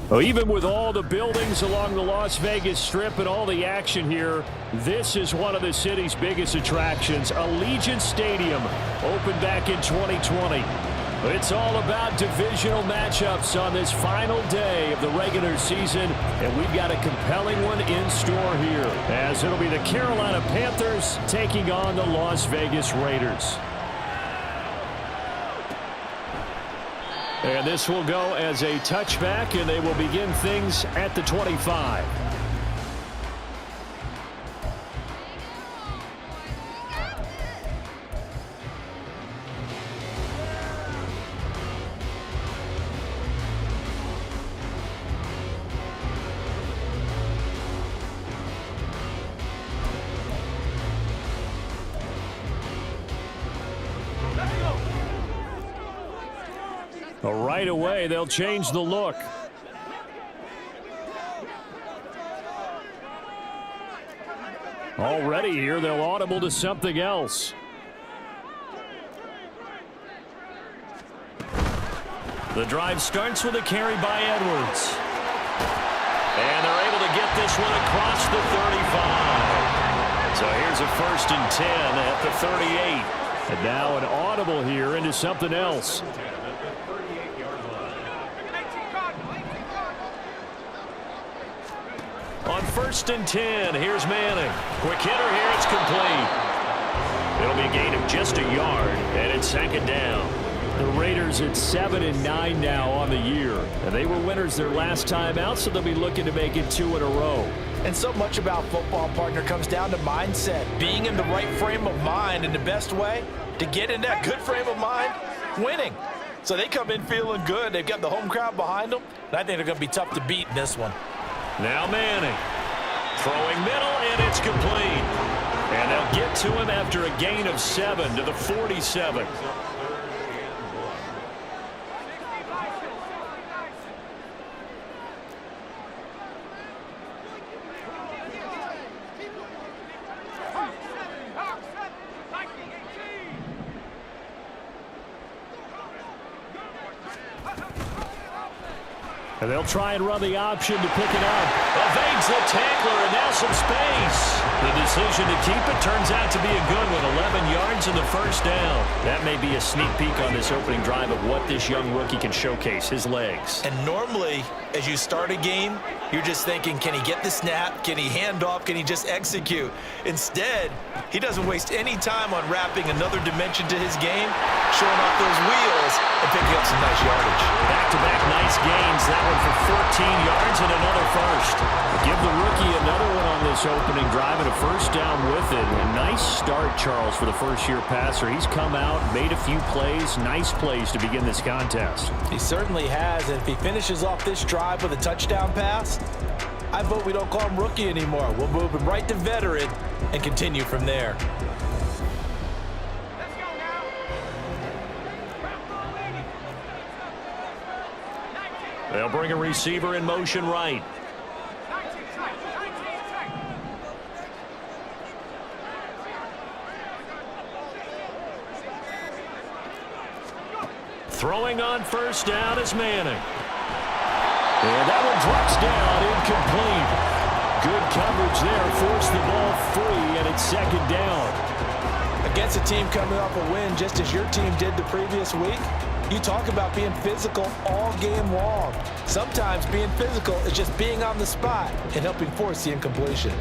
Well, even with all the buildings along the Las Vegas Strip and all the action here, this is one of the city's biggest attractions. Allegiant Stadium opened back in 2020. It's all about divisional matchups on this final day of the regular season, and we've got a compelling one in store here, as it'll be the Carolina Panthers taking on the Las Vegas Raiders. And this will go as a touchback, and they will begin things at the 25. Right away, they'll change the look. Already here, they'll audible to something else. The drive starts with a carry by Edwards. And they're able to get this one across the 35. So here's a 1st and 10 at the 38. And now an audible here into something else. On 1st and 10, here's Manning. Quick hitter here, it's complete. It'll be a gain of just a yard, and it's 2nd down. The Raiders at 7-9 now on the year. And they were winners their last time out, so they'll be looking to make it 2 in a row. And so much about football, partner, comes down to mindset. Being in the right frame of mind, and the best way to get in that good frame of mind, winning. So they come in feeling good. They've got the home crowd behind them. And I think they're going to be tough to beat in this one. Now Manning. Throwing middle, and it's complete. And they'll get to him after a gain of 7 to the 47. And they'll try and run the option to pick it up. Evades the tackler, and now some space. The decision to keep it turns out to be a good one. 11 yards in the 1st down. That may be a sneak peek on this opening drive of what this young rookie can showcase, his legs. And normally, as you start a game, you're just thinking, can he get the snap? Can he hand off? Can he just execute? Instead, he doesn't waste any time on wrapping another dimension to his game, showing off those wheels, and picking up some nice yardage. Back-to-back nice gains. That one for 14 yards and another 1st. Give the rookie another one on this opening drive and a 1st down with it. A nice start, Charles, for the first-year passer. He's come out, made a few plays, nice plays to begin this contest. He certainly has, and if he finishes off this drive with a touchdown pass, I vote we don't call him rookie anymore. We'll move him right to veteran and continue from there. They'll bring a receiver in motion right. Throwing on 1st down is Manning. And that one drops down, incomplete. Good coverage there, forced the ball free, and it's 2nd down. Against a team coming off a win, just as your team did the previous week, you talk about being physical all game long. Sometimes being physical is just being on the spot and helping force the incompletion.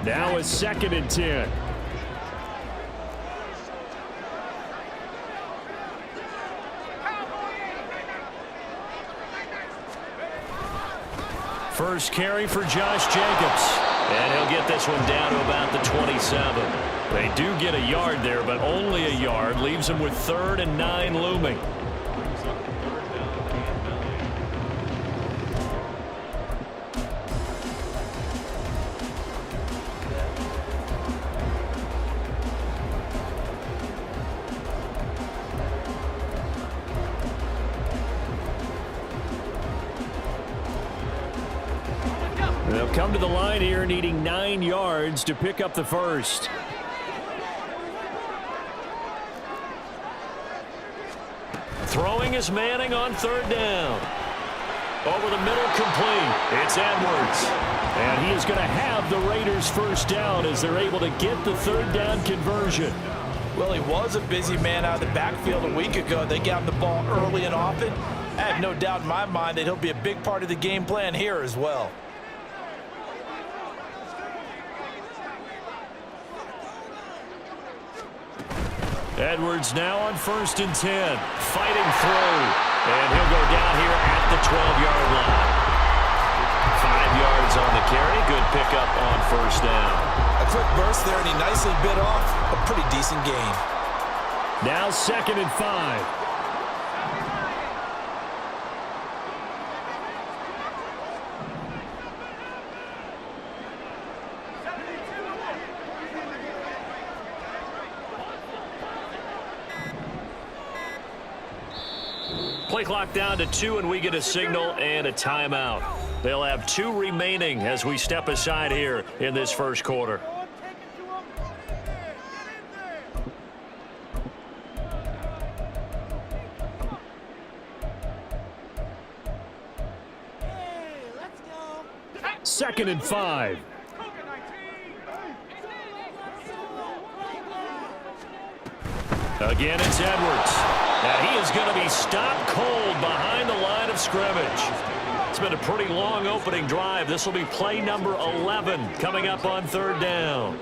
Now it's 2nd and 10. First carry for Josh Jacobs. And he'll get this one down to about the 27. They do get a yard there, but only a yard. Leaves them with 3rd and 9 looming. They'll come to the line here needing 9 yards to pick up the 1st. Throwing is Manning on third down. Over the middle, complete. It's Edwards. And he is going to have the Raiders first down as they're able to get the third down conversion. Well, he was a busy man out of the backfield a week ago. They got him the ball early and often. I have no doubt in my mind that he'll be a big part of the game plan here as well. Edwards now on 1st and 10. Fighting through. And he'll go down here at the 12-yard line. 5 yards on the carry. Good pickup on first down. A quick burst there, and he nicely bit off a pretty decent gain. Now 2nd and 5. Play clock down to 2, and we get a signal and a timeout. They'll have 2 remaining as we step aside here in this first quarter. Second and 5. Again, it's Edwards. And he is going to be stopped cold behind the line of scrimmage. It's been a pretty long opening drive. This will be play number 11 coming up on third down.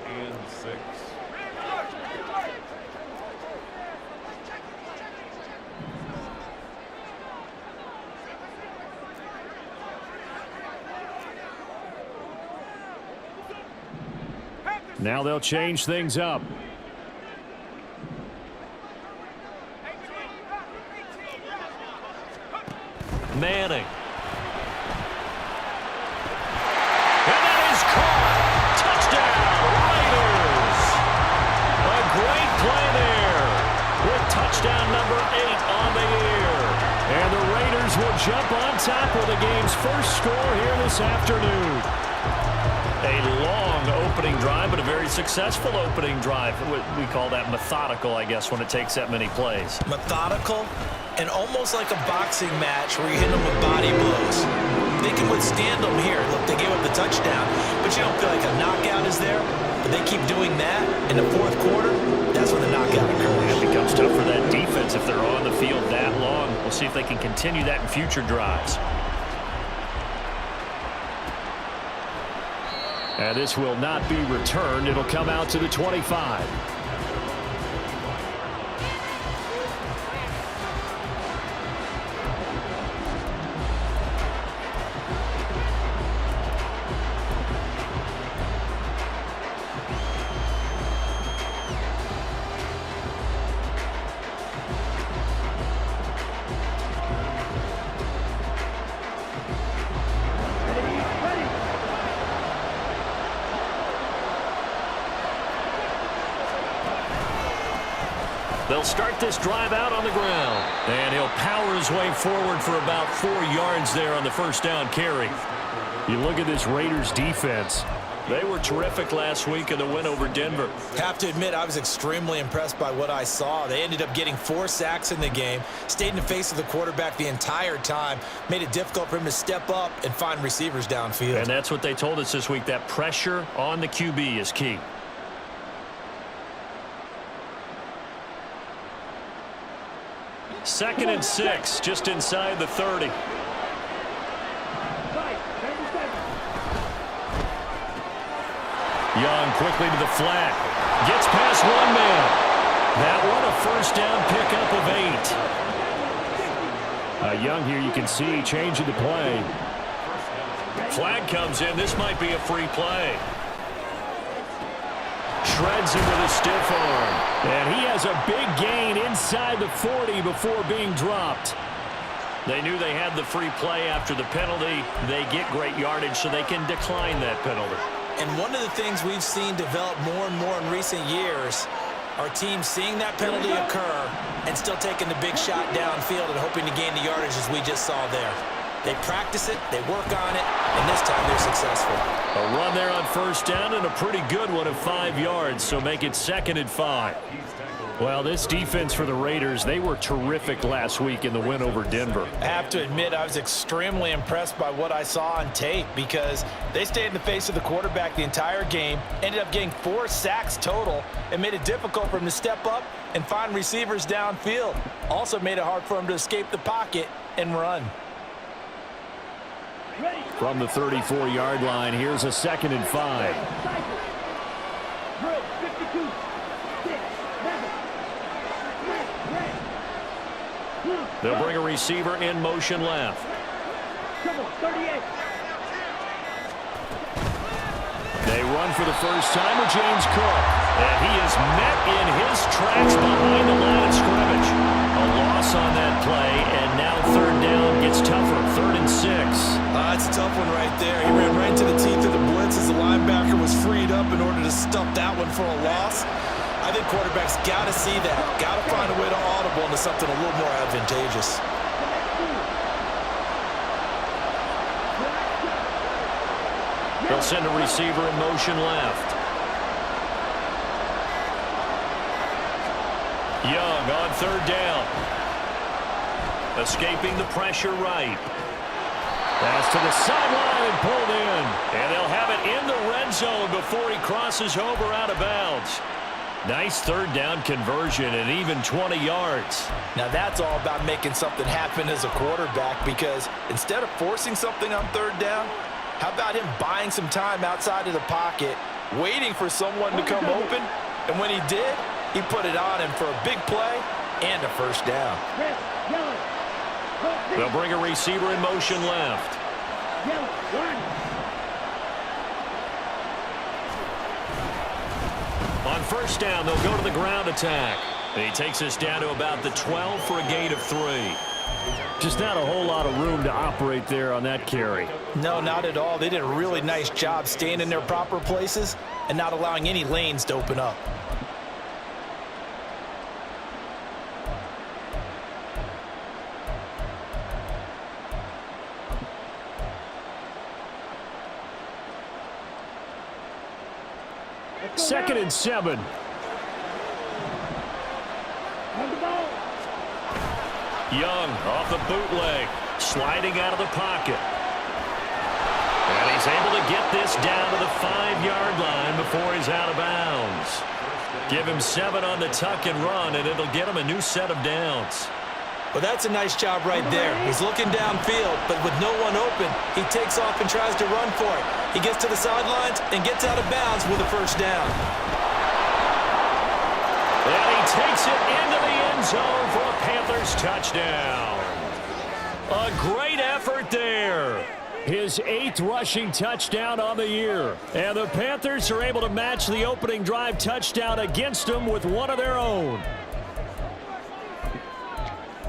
Now they'll change things up. Manning. And that is caught. Touchdown, Raiders. A great play there with touchdown number 8 on the year. And the Raiders will jump on top of the game's first score here this afternoon. A long opening drive, but a very successful opening drive. We call that methodical, I guess, when it takes that many plays. Methodical and almost like a boxing match where you hit them with body blows. They can withstand them here. Look, they gave up the touchdown, but you don't feel like a knockout is there. But they keep doing that in the fourth quarter. That's when the knockout occurs. It becomes tough for that defense if they're on the field that long. We'll see if they can continue that in future drives. And this will not be returned. It'll come out to the 25. They'll start this drive out on the ground. And he'll power his way forward for about 4 yards there on the first down carry. You look at this Raiders defense. They were terrific last week in the win over Denver. Have to admit, I was extremely impressed by what I saw. They ended up getting 4 sacks in the game, stayed in the face of the quarterback the entire time, made it difficult for him to step up and find receivers downfield. And that's what they told us this week, that pressure on the QB is key. Second and 6, just inside the 30. Young quickly to the flat. Gets past one man. That one a first down pickup of 8. Young here, you can see changing the play. Flag comes in. This might be a free play. Shreds him with a stiff arm. And he has a big gain inside the 40 before being dropped. They knew they had the free play after the penalty. They get great yardage, so they can decline that penalty. And one of the things we've seen develop more and more in recent years are teams seeing that penalty occur and still taking the big shot downfield and hoping to gain the yardage as we just saw there. They practice it, they work on it, and this time they're successful. A run there on first down and a pretty good one of 5 yards, so make it 2nd and 5. Well, this defense for the Raiders, they were terrific last week in the win over Denver. I have to admit, I was extremely impressed by what I saw on tape because they stayed in the face of the quarterback the entire game, ended up getting 4 sacks total, and made it difficult for him to step up and find receivers downfield. Also made it hard for him to escape the pocket and run. From the 34-yard line, here's a 2nd and 5. They'll bring a receiver in motion left. They run for the first time with James Cook. And he is met in his tracks behind the line of scrimmage. A loss on that play, and now 3rd down gets tougher. 3rd and 6. That's a tough one right there. He ran right to the teeth of the blitz as the linebacker was freed up in order to stuff that one for a loss. I think quarterbacks got to see that. Got to find a way to audible into something a little more advantageous. They'll send a receiver in motion left. Young on 3rd down. Escaping the pressure right. Pass to the sideline and pulled in. And they'll have it in the red zone before he crosses over out of bounds. Nice 3rd down conversion and even 20 yards. Now that's all about making something happen as a quarterback, because instead of forcing something on 3rd down, how about him buying some time outside of the pocket, waiting for someone to come open, and when he did, he put it on him for a big play and a 1st down. They'll bring a receiver in motion left. On 1st down, they'll go to the ground attack. And he takes us down to about the 12 for a gain of 3. Just not a whole lot of room to operate there on that carry. No, not at all. They did a really nice job staying in their proper places and not allowing any lanes to open up. Second and 7. Young off the bootleg, sliding out of the pocket. And he's able to get this down to the 5-yard line before he's out of bounds. Give him 7 on the tuck and run, and it'll get him a new set of downs. Well, that's a nice job right there. He's looking downfield, but with no one open, he takes off and tries to run for it. He gets to the sidelines and gets out of bounds with a 1st down. And he takes it into the end zone for a Panthers touchdown. A great effort there. His 8th rushing touchdown on the year. And the Panthers are able to match the opening drive touchdown against them with one of their own.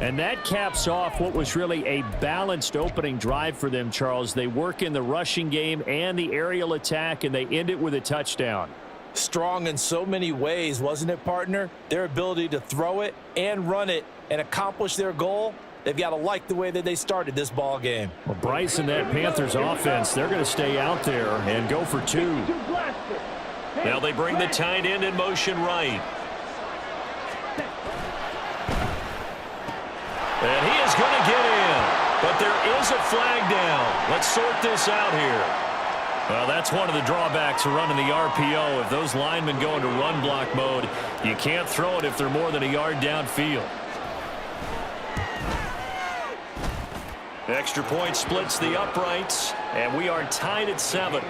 And that caps off what was really a balanced opening drive for them, Charles. They work in the rushing game and the aerial attack, and they end it with a touchdown. Strong in so many ways, wasn't it, partner? Their ability to throw it and run it and accomplish their goal, they've got to like the way that they started this ball game. Well, Bryce and that Panthers offense, they're going to stay out there and go for 2. Now they bring the tight end in motion right. And he is going to get in, but there is a flag down. Let's sort this out here. Well, that's one of the drawbacks of running the RPO. If those linemen go into run block mode, you can't throw it if they're more than a yard downfield. Extra point splits the uprights, and we are tied at 7.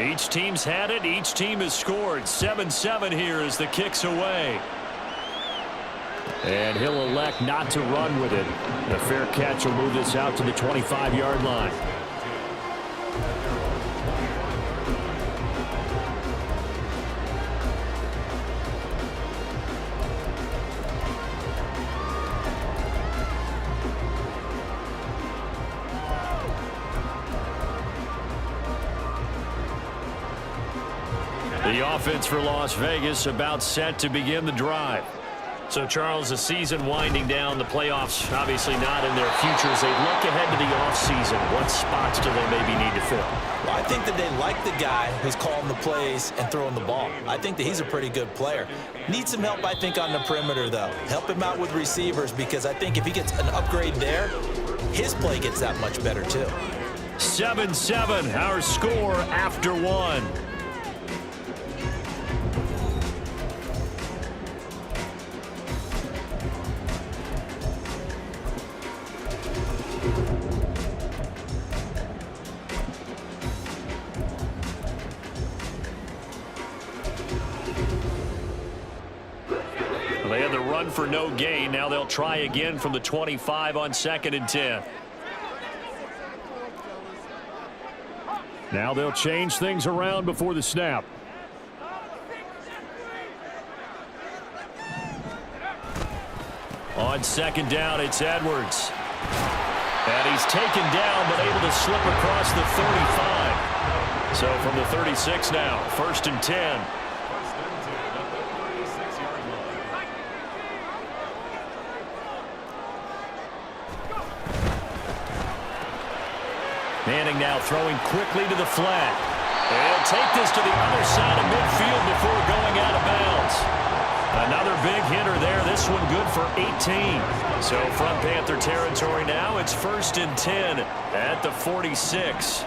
Each team's had it. Each team has scored. 7-7 here as the kick's away. And he'll elect not to run with it. The fair catch will move this out to the 25-yard line. The offense for Las Vegas about set to begin the drive. So, Charles, the season winding down, the playoffs obviously not in their futures. They look ahead to the offseason. What spots do they maybe need to fill? Well, I think that they like the guy who's calling the plays and throwing the ball. I think that he's a pretty good player. Needs some help, I think, on the perimeter, though. Help him out with receivers, because I think if he gets an upgrade there, his play gets that much better, too. 7-7, our score after one. They had the run for no gain. Now they'll try again from the 25 on 2nd and 10. Now they'll change things around before the snap. On 2nd down, it's Edwards. And he's taken down, but able to slip across the 35. So from the 36 now, 1st and 10. Manning now throwing quickly to the flat. They'll take this to the other side of midfield before going out of bounds. Another big hitter there. This one good for 18. So from Panther territory now, it's 1st and 10 at the 46.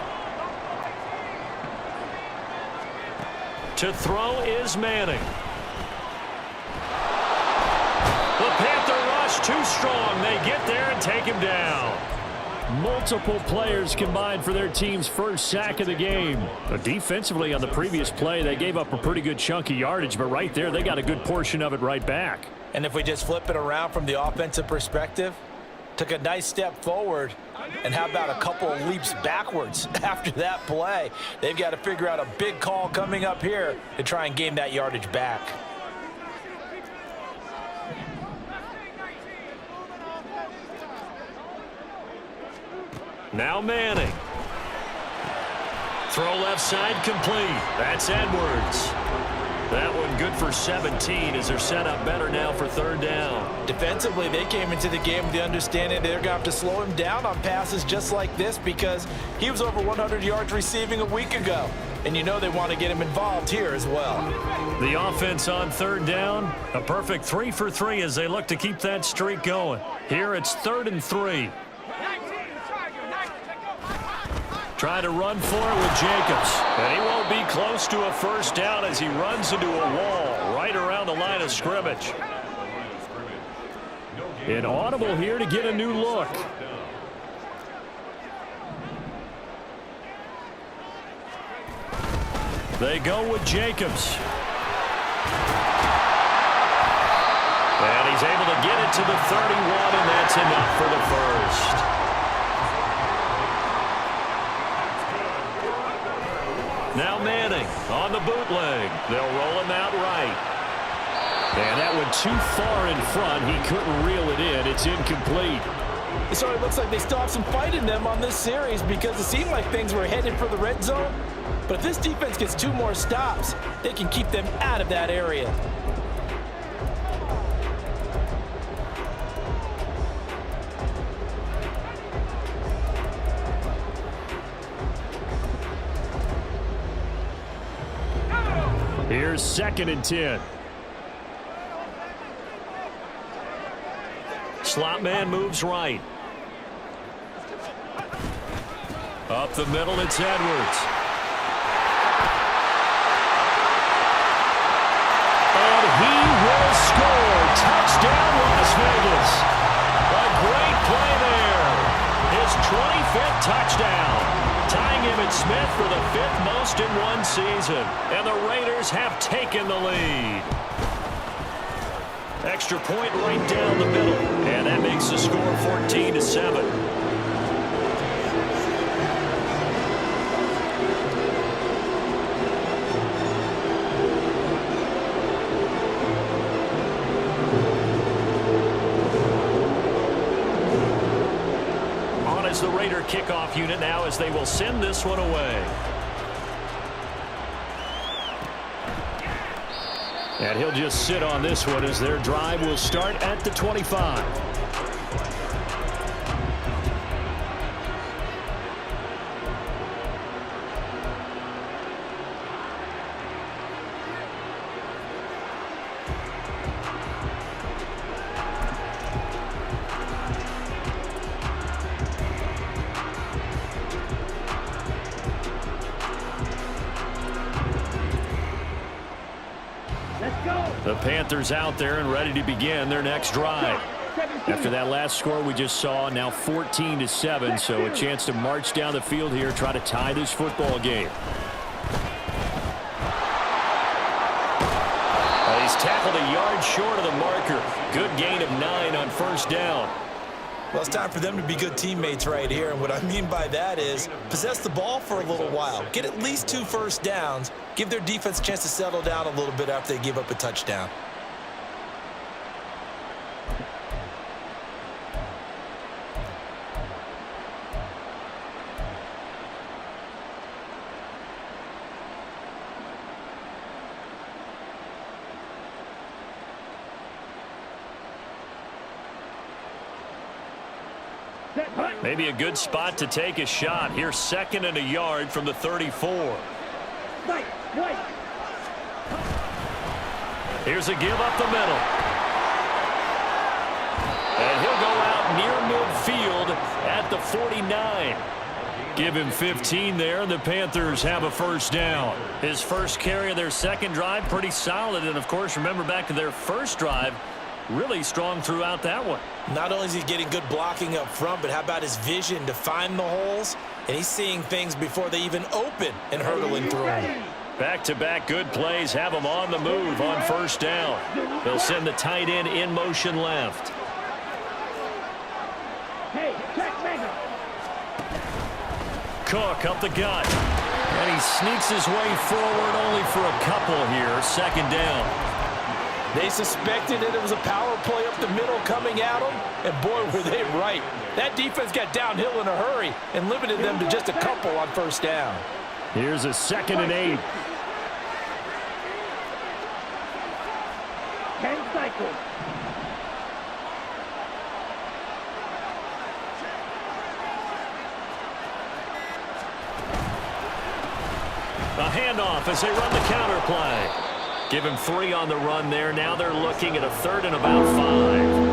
To throw is Manning. The Panther rush too strong. They get there and take him down. Multiple players combined for their team's first sack of the game. Defensively on the previous play, they gave up a pretty good chunk of yardage, but right there, they got a good portion of it right back. And if we just flip it around from the offensive perspective, took a nice step forward, and how about a couple of leaps backwards after that play? They've got to figure out a big call coming up here to try and gain that yardage back. Now Manning. Throw left side complete. That's Edwards. That one good for 17 as they're set up better now for 3rd down. Defensively, they came into the game with the understanding they're going to have to slow him down on passes just like this, because he was over 100 yards receiving a week ago. And you know they want to get him involved here as well. The offense on 3rd down, a perfect 3 for 3 as they look to keep that streak going. Here it's 3rd and 3. Trying to run for it with Jacobs. And he won't be close to a 1st down as he runs into a wall right around the line of scrimmage. Inaudible here to get a new look. They go with Jacobs. And he's able to get it to the 31, and that's enough for the first. Now Manning on the bootleg. They'll roll him out right. And that went too far in front. He couldn't reel it in. It's incomplete. So it looks like they still have some fight in them on this series, because it seemed like things were headed for the red zone. But if this defense gets 2 more stops, they can keep them out of that area. Here's 2nd and 10. Slot man moves right. Up the middle, it's Edwards. And he will score. Touchdown, Las Vegas. A great play there. His 25th touchdown. Tying Emmitt Smith for the 5th most in one season. And the Raiders have taken the lead. Extra point right down the middle. And that makes the score 14-7. The Raider kickoff unit now as they will send this one away. And he'll just sit on this one as their drive will start at the 25. The Panthers out there and ready to begin their next drive. After that last score we just saw, now 14-7, so a chance to march down the field here, try to tie this football game. He's tackled a yard short of the marker. Good gain of 9 on first down. Well, it's time for them to be good teammates right here, and what I mean by that is possess the ball for a little while, get at least 2 first downs, give their defense a chance to settle down a little bit after they give up a touchdown. Maybe a good spot to take a shot. Here's 2nd and a yard from the 34. Here's a give up the middle. And he'll go out near midfield at the 49. Give him 15 there, and the Panthers have a first down. His first carry of their second drive, pretty solid. And, of course, remember back to their first drive, really strong throughout that one. Not only is he getting good blocking up front, but how about his vision to find the holes? And he's seeing things before they even open and hurdling through them. Back-to-back good plays have him on the move on first down. They'll send the tight end in motion left. Cook up the gut. And he sneaks his way forward only for a couple here. 2nd down. They suspected that it was a power play up the middle coming at them, and boy, were they right. That defense got downhill in a hurry and limited them to just a couple on first down. Here's a 2nd and 8. 10 cycles. A handoff as they run the counter play. Give him 3 on the run there. Now they're looking at a 3rd and about 5.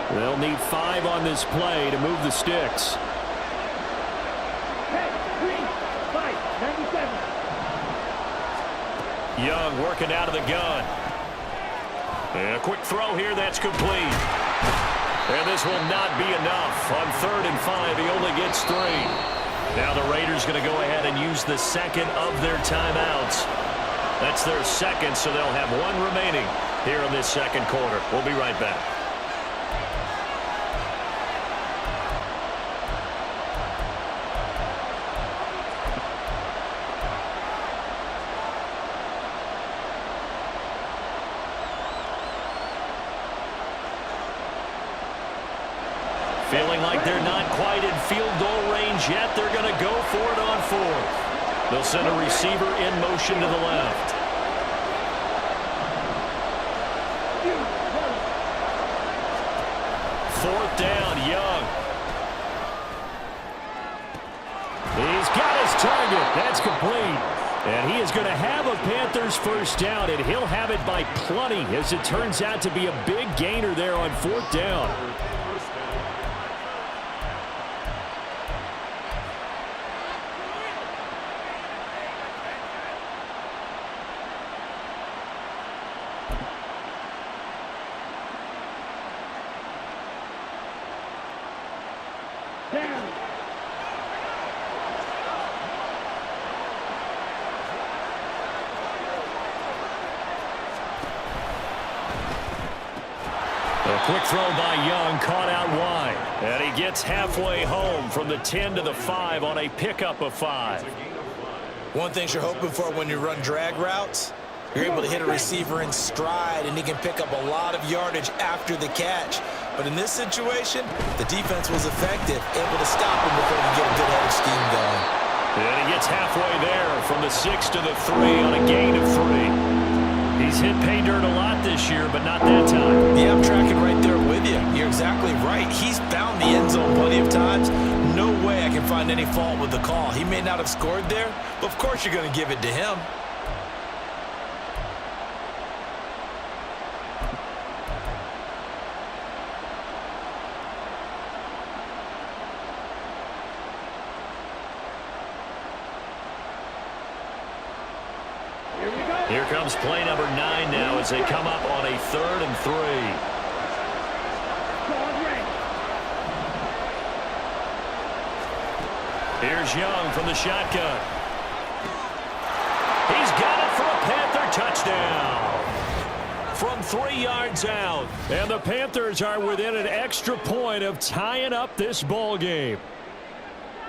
They'll need 5 on this play to move the sticks. 10, 3, 5, 97. Young working out of the gun. And a quick throw here, that's complete. And this will not be enough. On 3rd and 5, he only gets 3. Now the Raiders going to go ahead and use the second of their timeouts. That's their second, so they'll have 1 remaining here in this second quarter. We'll be right back. Feeling like they're not quite in field goal range yet. They're going to go for it on 4th. They'll send a receiver in motion to the left. Fourth down, Young. He's got his target. That's complete. And he is going to have a Panthers first down, and he'll have it by plenty, as it turns out to be a big gainer there on 4th down. A quick throw by Young, caught out wide. And he gets halfway home from the 10 to the 5 on a pickup of 5. One thing you're hoping for when you run drag routes, you're able to hit a receiver in stride, and he can pick up a lot of yardage after the catch. But in this situation, the defense was effective, able to stop him before he get a good headed scheme going. And he gets halfway there from the 6 to the 3 on a gain of 3. He's hit pay dirt a lot this year, but not that time. Yeah, I'm tracking right there with you. You're exactly right. He's found the end zone plenty of times. No way I can find any fault with the call. He may not have scored there, but of course you're going to give it to him. Here comes play number 9 now as they come up on a 3rd and 3. Here's Young from the shotgun. He's got it for a Panther touchdown. From 3 yards out. And the Panthers are within an extra point of tying up this ball game.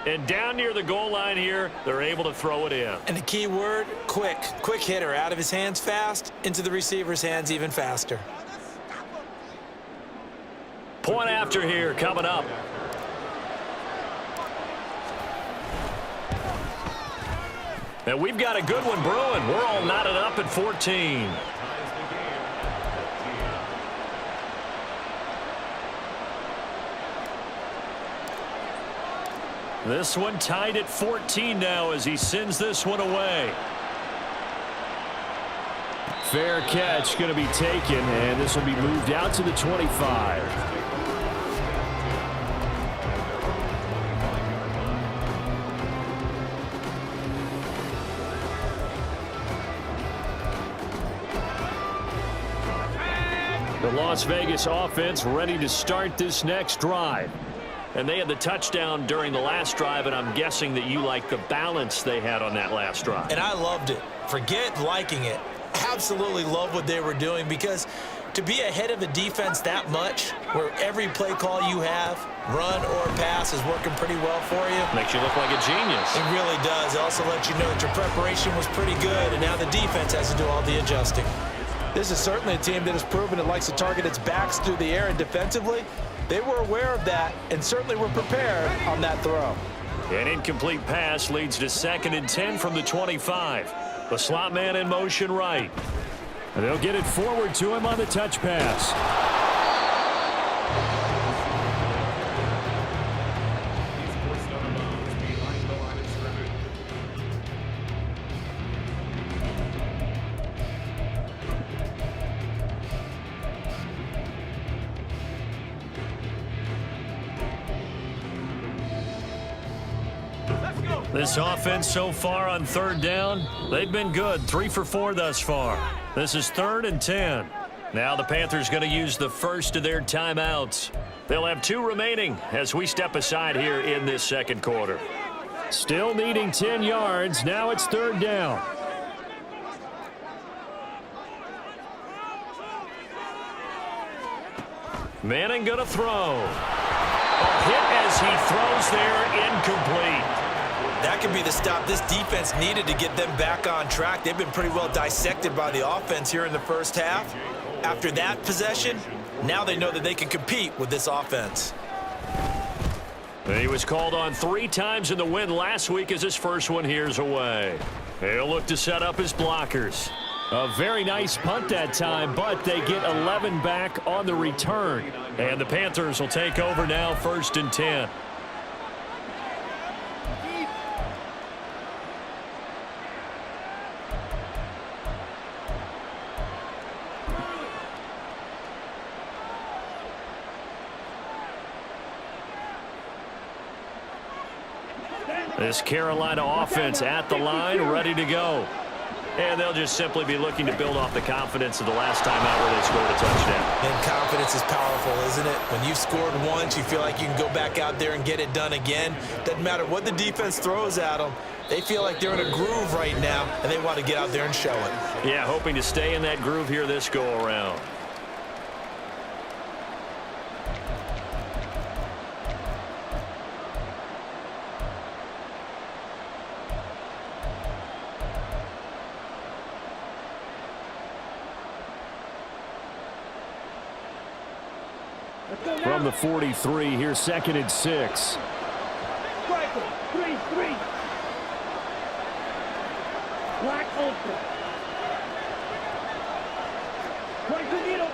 And down near the goal line here, they're able to throw it in. And the key word, quick. Quick hitter. Out of his hands fast, into the receiver's hands even faster. Point after here coming up. And we've got a good one brewing. We're all knotted up at 14. This one tied at 14 now as he sends this one away. Fair catch going to be taken, and this will be moved out to the 25. The Las Vegas offense ready to start this next drive. And they had the touchdown during the last drive, and I'm guessing that you like the balance they had on that last drive. And I loved it. Forget liking it. Absolutely love what they were doing, because to be ahead of a defense that much, where every play call you have, run or pass, is working pretty well for you. Makes you look like a genius. It really does. It also lets you know that your preparation was pretty good, and now the defense has to do all the adjusting. This is certainly a team that has proven it likes to target its backs through the air, and defensively, they were aware of that and certainly were prepared on that throw. An incomplete pass leads to 2nd and 10 from the 25. The slot man in motion right. And they'll get it forward to him on the touch pass. This offense so far on 3rd down, they've been good. 3 for 4 thus far. This is 3rd and 10. Now the Panthers going to use the first of their timeouts. They'll have 2 remaining as we step aside here in this 2nd quarter. Still needing 10 yards. Now it's 3rd down. Manning going to throw. A hit as he throws there, incomplete. That could be the stop this defense needed to get them back on track. They've been pretty well dissected by the offense here in the first half. After that possession, now they know that they can compete with this offense. He was called on 3 times in the win last week as his first one here's away. He'll look to set up his blockers. A very nice punt that time, but they get 11 back on the return. And the Panthers will take over now, 1st and 10. This Carolina offense at the line, ready to go. And they'll just simply be looking to build off the confidence of the last time out where they scored a touchdown. And confidence is powerful, isn't it? When you've scored once, you feel like you can go back out there and get it done again. Doesn't matter what the defense throws at them. They feel like they're in a groove right now, and they want to get out there and show it. Yeah, hoping to stay in that groove here this go-around. Let's go now. From the 43, here's 2nd and 6. Striker, 3-3. Black ultra. Twice the needle.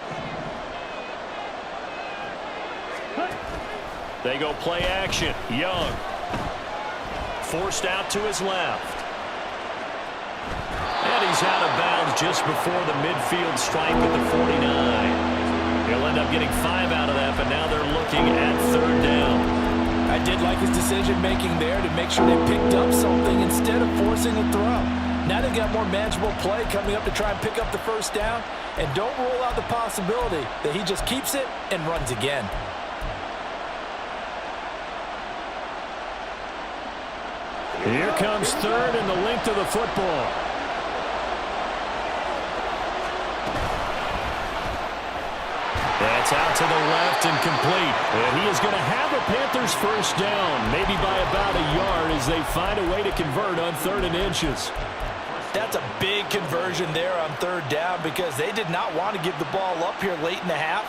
Cut. They go play action. Young. Forced out to his left. And he's out of bounds just before the midfield stripe at the 49. He'll end up getting 5 out of that, but now they're looking at 3rd down. I did like his decision-making there to make sure they picked up something instead of forcing a throw. Now they've got more manageable play coming up to try and pick up the 1st down, and don't rule out the possibility that he just keeps it and runs again. Here comes 3rd and the length of the football. That's out to the left and complete. And he is going to have a Panthers 1st down, maybe by about a yard as they find a way to convert on 3rd and inches. That's a big conversion there on 3rd down because they did not want to give the ball up here late in the half.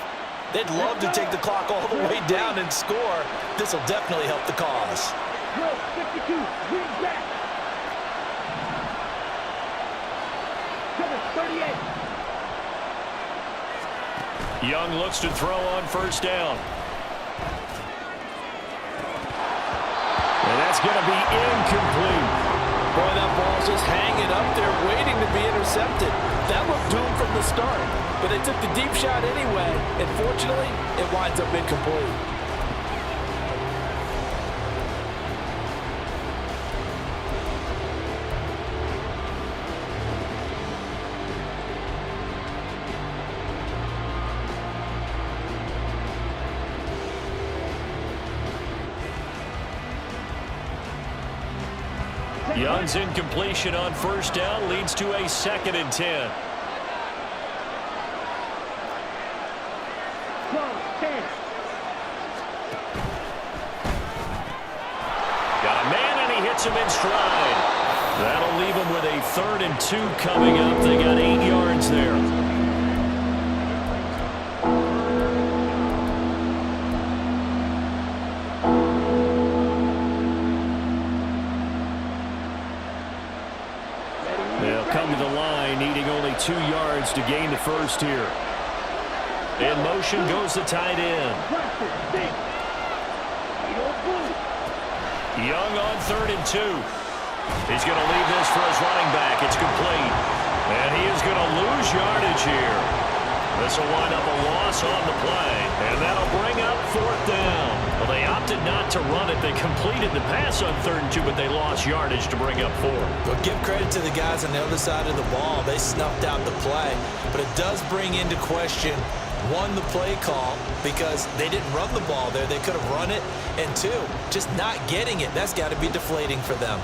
They'd love to take the clock all the way down and score. This will definitely help the cause. 52, wing back. Cover 38. Young looks to throw on 1st down. And that's going to be incomplete. Boy, that ball's just hanging up there waiting to be intercepted. That looked doomed from the start, but they took the deep shot anyway, and fortunately, it winds up incomplete. Young's incompletion on 1st down leads to a 2nd and 10. Got a man and he hits him in stride. That'll leave him with a 3rd and 2 coming up. They got 8 yards there. Come to the line, needing only 2 yards to gain the 1st here. In motion goes the tight end. Young on 3rd and 2. He's going to leave this for his running back. It's complete. And he is going to lose yardage here. This will wind up a loss on the play. And that'll bring up 4th down. Well, they opted not to run it. They completed the pass on 3rd and 2, but they lost yardage to bring up 4. Well, give credit to the guys on the other side of the ball. They snuffed out the play. But it does bring into question, 1, the play call, because they didn't run the ball there. They could have run it. And 2, just not getting it. That's got to be deflating for them.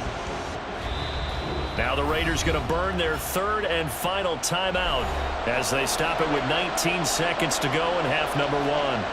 Now the Raiders going to burn their 3rd and final timeout as they stop it with 19 seconds to go in half number 1.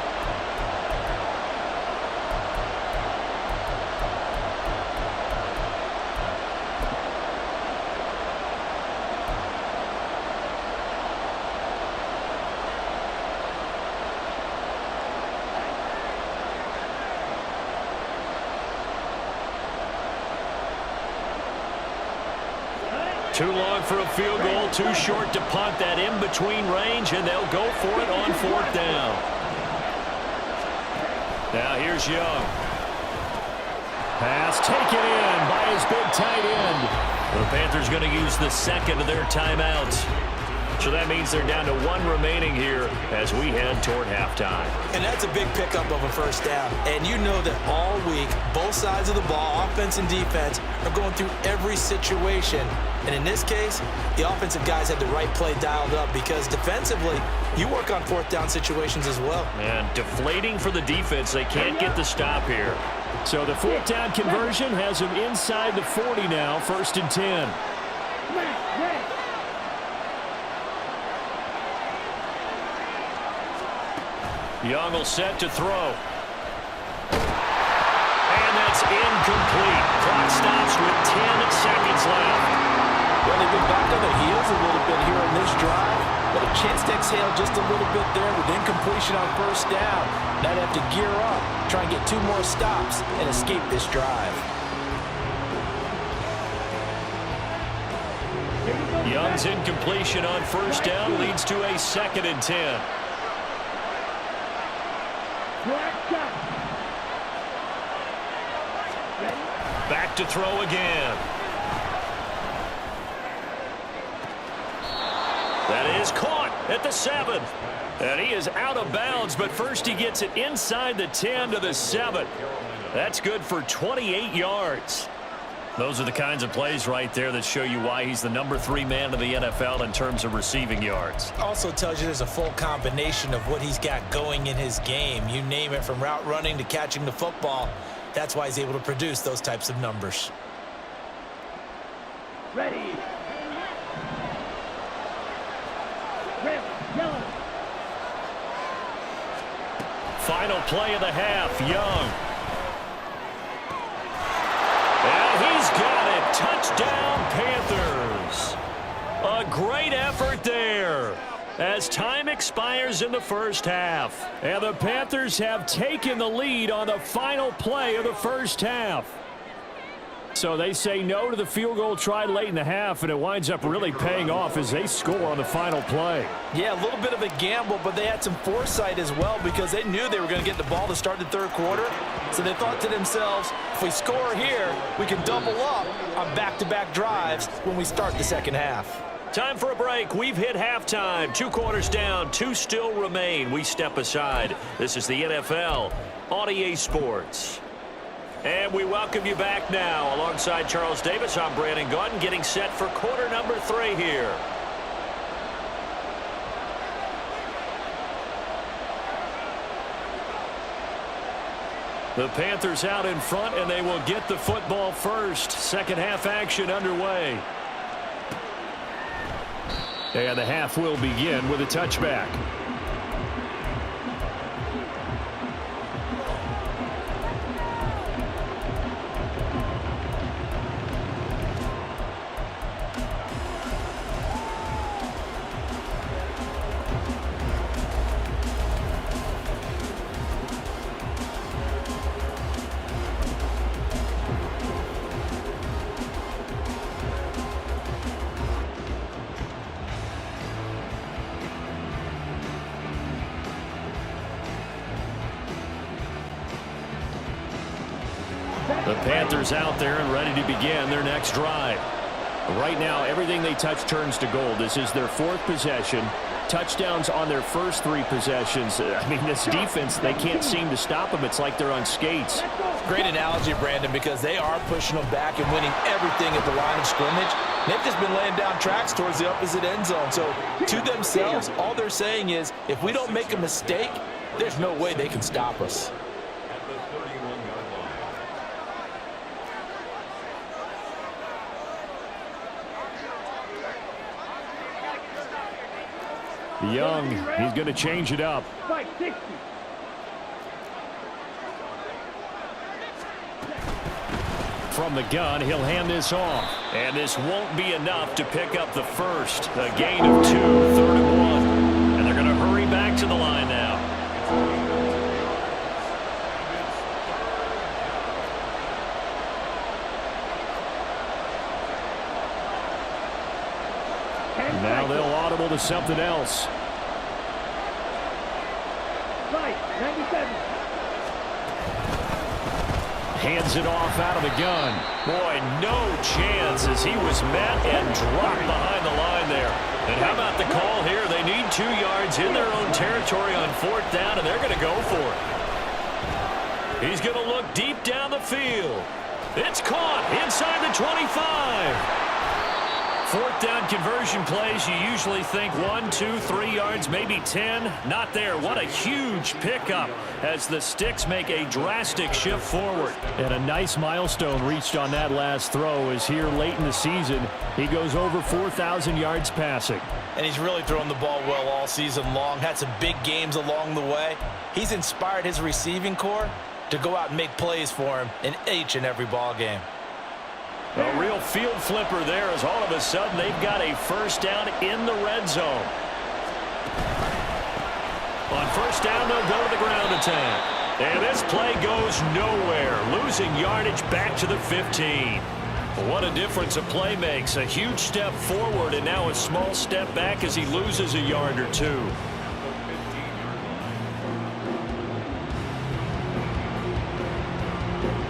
Too long for a field goal, too short to punt that in-between range, and they'll go for it on 4th down. Now here's Young. Pass taken in by his big tight end. The Panthers going to use the 2nd of their timeouts. So that means they're down to 1 remaining here as we head toward halftime. And that's a big pickup of a 1st down. And you know that all week, both sides of the ball, offense and defense, are going through every situation. And in this case, the offensive guys had the right play dialed up because defensively, you work on 4th down situations as well. And deflating for the defense. They can't get the stop here. So the 4th down conversion has them inside the 40 now, 1st and 10. Young will set to throw. And that's incomplete. Clock stops with 10 seconds left. Well, they've been back on their heels a little bit here on this drive, but a chance to exhaled just a little bit there with incompletion on first down. Now they have to gear up, try and get 2 more stops, and escape this drive. Young's incompletion on first down leads to a 2nd and 10. Back to throw again. That is caught at the 7. And he is out of bounds, but first he gets it inside the 10 to the 7. That's good for 28 yards. Those are the kinds of plays right there that show you why he's the number 3 man in the NFL in terms of receiving yards. Also tells you there's a full combination of what he's got going in his game. You name it, from route running to catching the football. That's why he's able to produce those types of numbers. Ready. Red, yellow. Final play of the half, Young. And he's got it. Touchdown, Panthers. A great effort there as time expires in the first half. And the Panthers have taken the lead on the final play of the first half. So they say no to the field goal tried late in the half, and it winds up really paying off as they score on the final play. Yeah, a little bit of a gamble, but they had some foresight as well because they knew they were going to get the ball to start the third quarter. So they thought to themselves, if we score here, we can double up on back-to-back drives when we start the second half. Time for a break. We've hit halftime. 2 quarters down, 2 still remain. We step aside. This is the NFL on EA Sports. And we welcome you back now. Alongside Charles Davis, I'm Brandon Gunn, getting set for quarter number 3 here. The Panthers out in front, and they will get the football first. Second half action underway. And the half will begin with a touchback. The Panthers out there and ready to begin their next drive. Right now, everything they touch turns to gold. This is their 4th possession. Touchdowns on their first 3 possessions. I mean, this defense, they can't seem to stop them. It's like they're on skates. Great analogy, Brandon, because they are pushing them back and winning everything at the line of scrimmage. They've just been laying down tracks towards the opposite end zone. So to themselves, all they're saying is, if we don't make a mistake, there's no way they can stop us. Young, he's going to change it up. Fight 60. From the gun, he'll hand this off. And this won't be enough to pick up the first. A gain of 2, 3rd and 1. And they're going to hurry back to the line now. Now they'll audible to something else. Right, 97. Hands it off out of the gun. Boy, no chance as he was met and dropped behind the line there. And how about the call here? They need 2 yards in their own territory on 4th down, and they're going to go for it. He's going to look deep down the field. It's caught inside the 25. 4th down conversion plays, you usually think 1, 2, 3 yards, maybe 10. Not there. What a huge pickup as the Sticks make a drastic shift forward. And a nice milestone reached on that last throw as here late in the season, he goes over 4,000 yards passing. And he's really thrown the ball well all season long. Had some big games along the way. He's inspired his receiving corps to go out and make plays for him in each and every ball game. A real field flipper there as all of a sudden they've got a first down in the red zone. On first down, they'll go to the ground attack. And this play goes nowhere, losing yardage back to the 15. What a difference a play makes. A huge step forward and now a small step back as he loses a yard or two.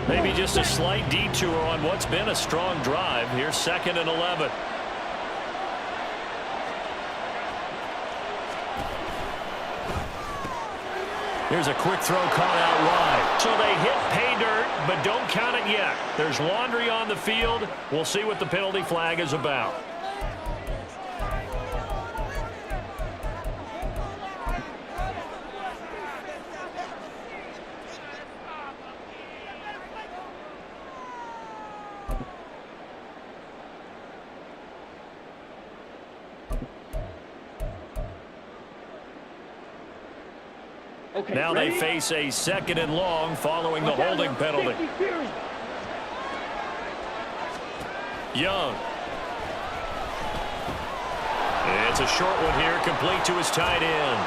Maybe just a slight detour on what's been a strong drive. Here's 2nd and 11. Here's a quick throw caught out wide. So they hit pay dirt, but don't count it yet. There's laundry on the field. We'll see what the penalty flag is about. Okay, Now ready? they face a 2nd and long following the holding penalty. Young. It's a short one here, complete to his tight end.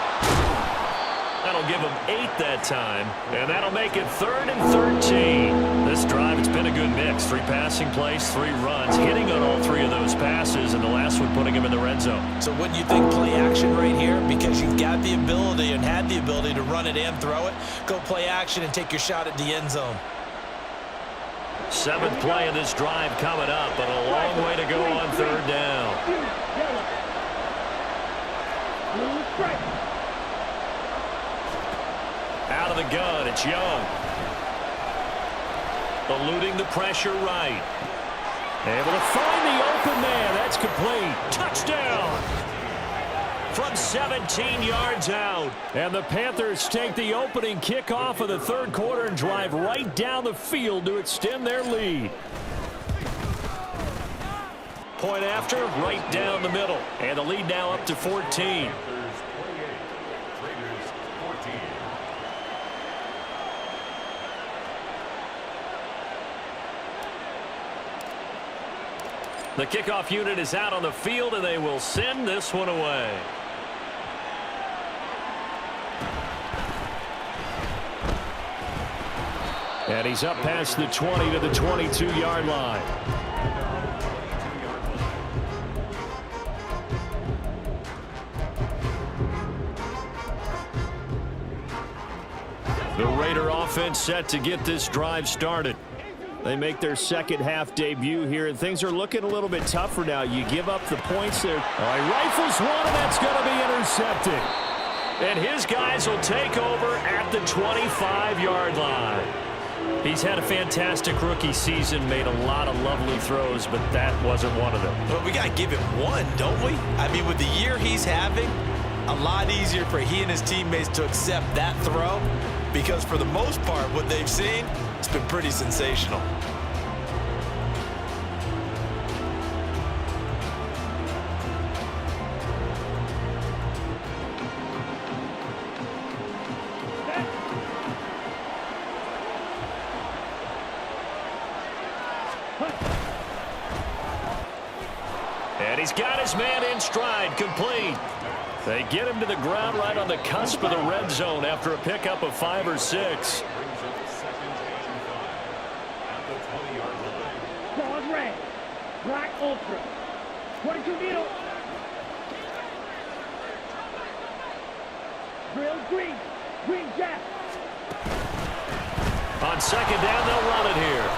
That'll give him 8 that time, and that'll make it 3rd and 13. This drive, it's been a good mix. 3 passing plays, 3 runs, hitting on all 3 of those passes, and the last one putting him in the red zone. So wouldn't you think play action right here? Because you've got the ability and had the ability to run it and throw it. Go play action and take your shot at the end zone. 7th play of this drive coming up, but a long way to go on 3rd down. Out of the gun, it's Young. Eluding the pressure right. Able to find the open man. That's complete. Touchdown. From 17 yards out. And the Panthers take the opening kickoff of the 3rd quarter and drive right down the field to extend their lead. Point after, right down the middle. And the lead now up to 14. The kickoff unit is out on the field, and they will send this one away. And he's up past the 20 to the 22-yard line. The Raider offense set to get this drive started. They make their second half debut here, and things are looking a little bit tougher now. You give up the points there. He rifles one, and that's going to be intercepted. And his guys will take over at the 25-yard line. He's had a fantastic rookie season, made a lot of lovely throws, but that wasn't one of them. Well, we got to give him one, don't we? I mean, with the year he's having, a lot easier for he and his teammates to accept that throw, because for the most part, what they've seen, it's been pretty sensational. And he's got his man in stride, complete. They get him to the ground right on the cusp of the red zone after a pickup of 5 or 6. Pause red. Black ultra. 22 needle. Drill green. Green jack. On 2nd down, they'll run it here.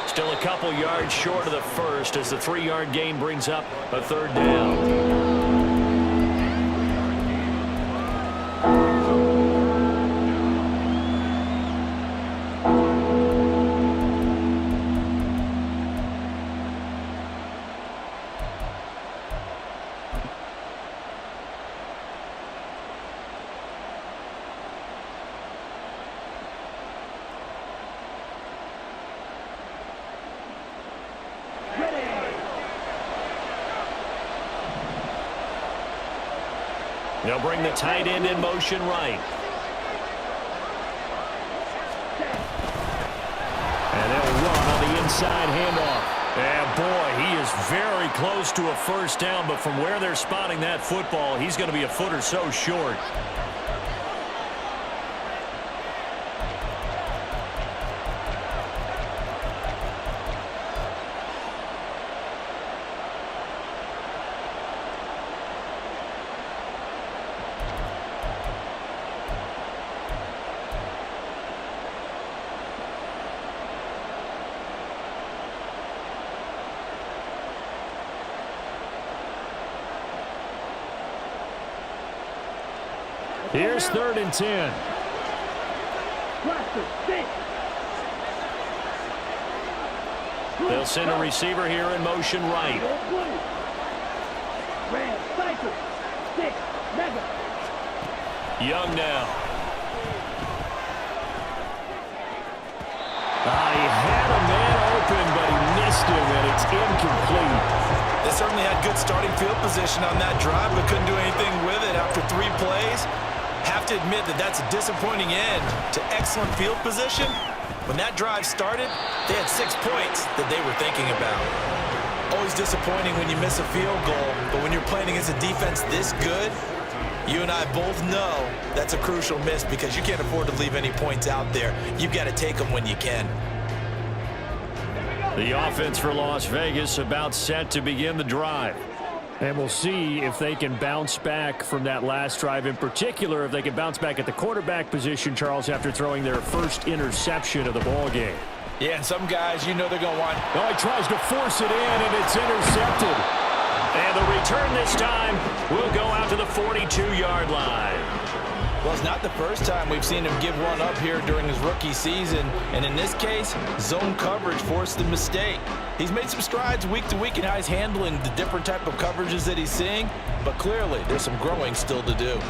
Still a couple yards short of the first as the 3-yard gain brings up a 3rd down. They'll bring the tight end in motion right. And they'll run on the inside handoff. And boy, he is very close to a first down, but from where they're spotting that football, he's going to be a foot or so short. Here's 3rd and 10. They'll send a receiver here in motion right. Young now. He had a man open, but he missed him, and it's incomplete. They certainly had good starting field position on that drive, but couldn't do anything with it after 3 plays. Have to admit that that's a disappointing end to excellent field position. When that drive started, they had 6 points that they were thinking about. Always disappointing when you miss a field goal, but when you're playing against a defense this good, you and I both know that's a crucial miss because you can't afford to leave any points out there. You've got to take them when you can. The offense for Las Vegas about set to begin the drive. And we'll see if they can bounce back from that last drive. In particular, if they can bounce back at the quarterback position, Charles, after throwing their first interception of the ball game. Yeah, and some guys, you know they're going to want... Oh, he tries to force it in, and it's intercepted. And the return this time will go out to the 42-yard line. Well, it's not the first time we've seen him give one up here during his rookie season. And in this case, zone coverage forced the mistake. He's made some strides week to week in how he's handling the different type of coverages that he's seeing. But clearly, there's some growing still to do.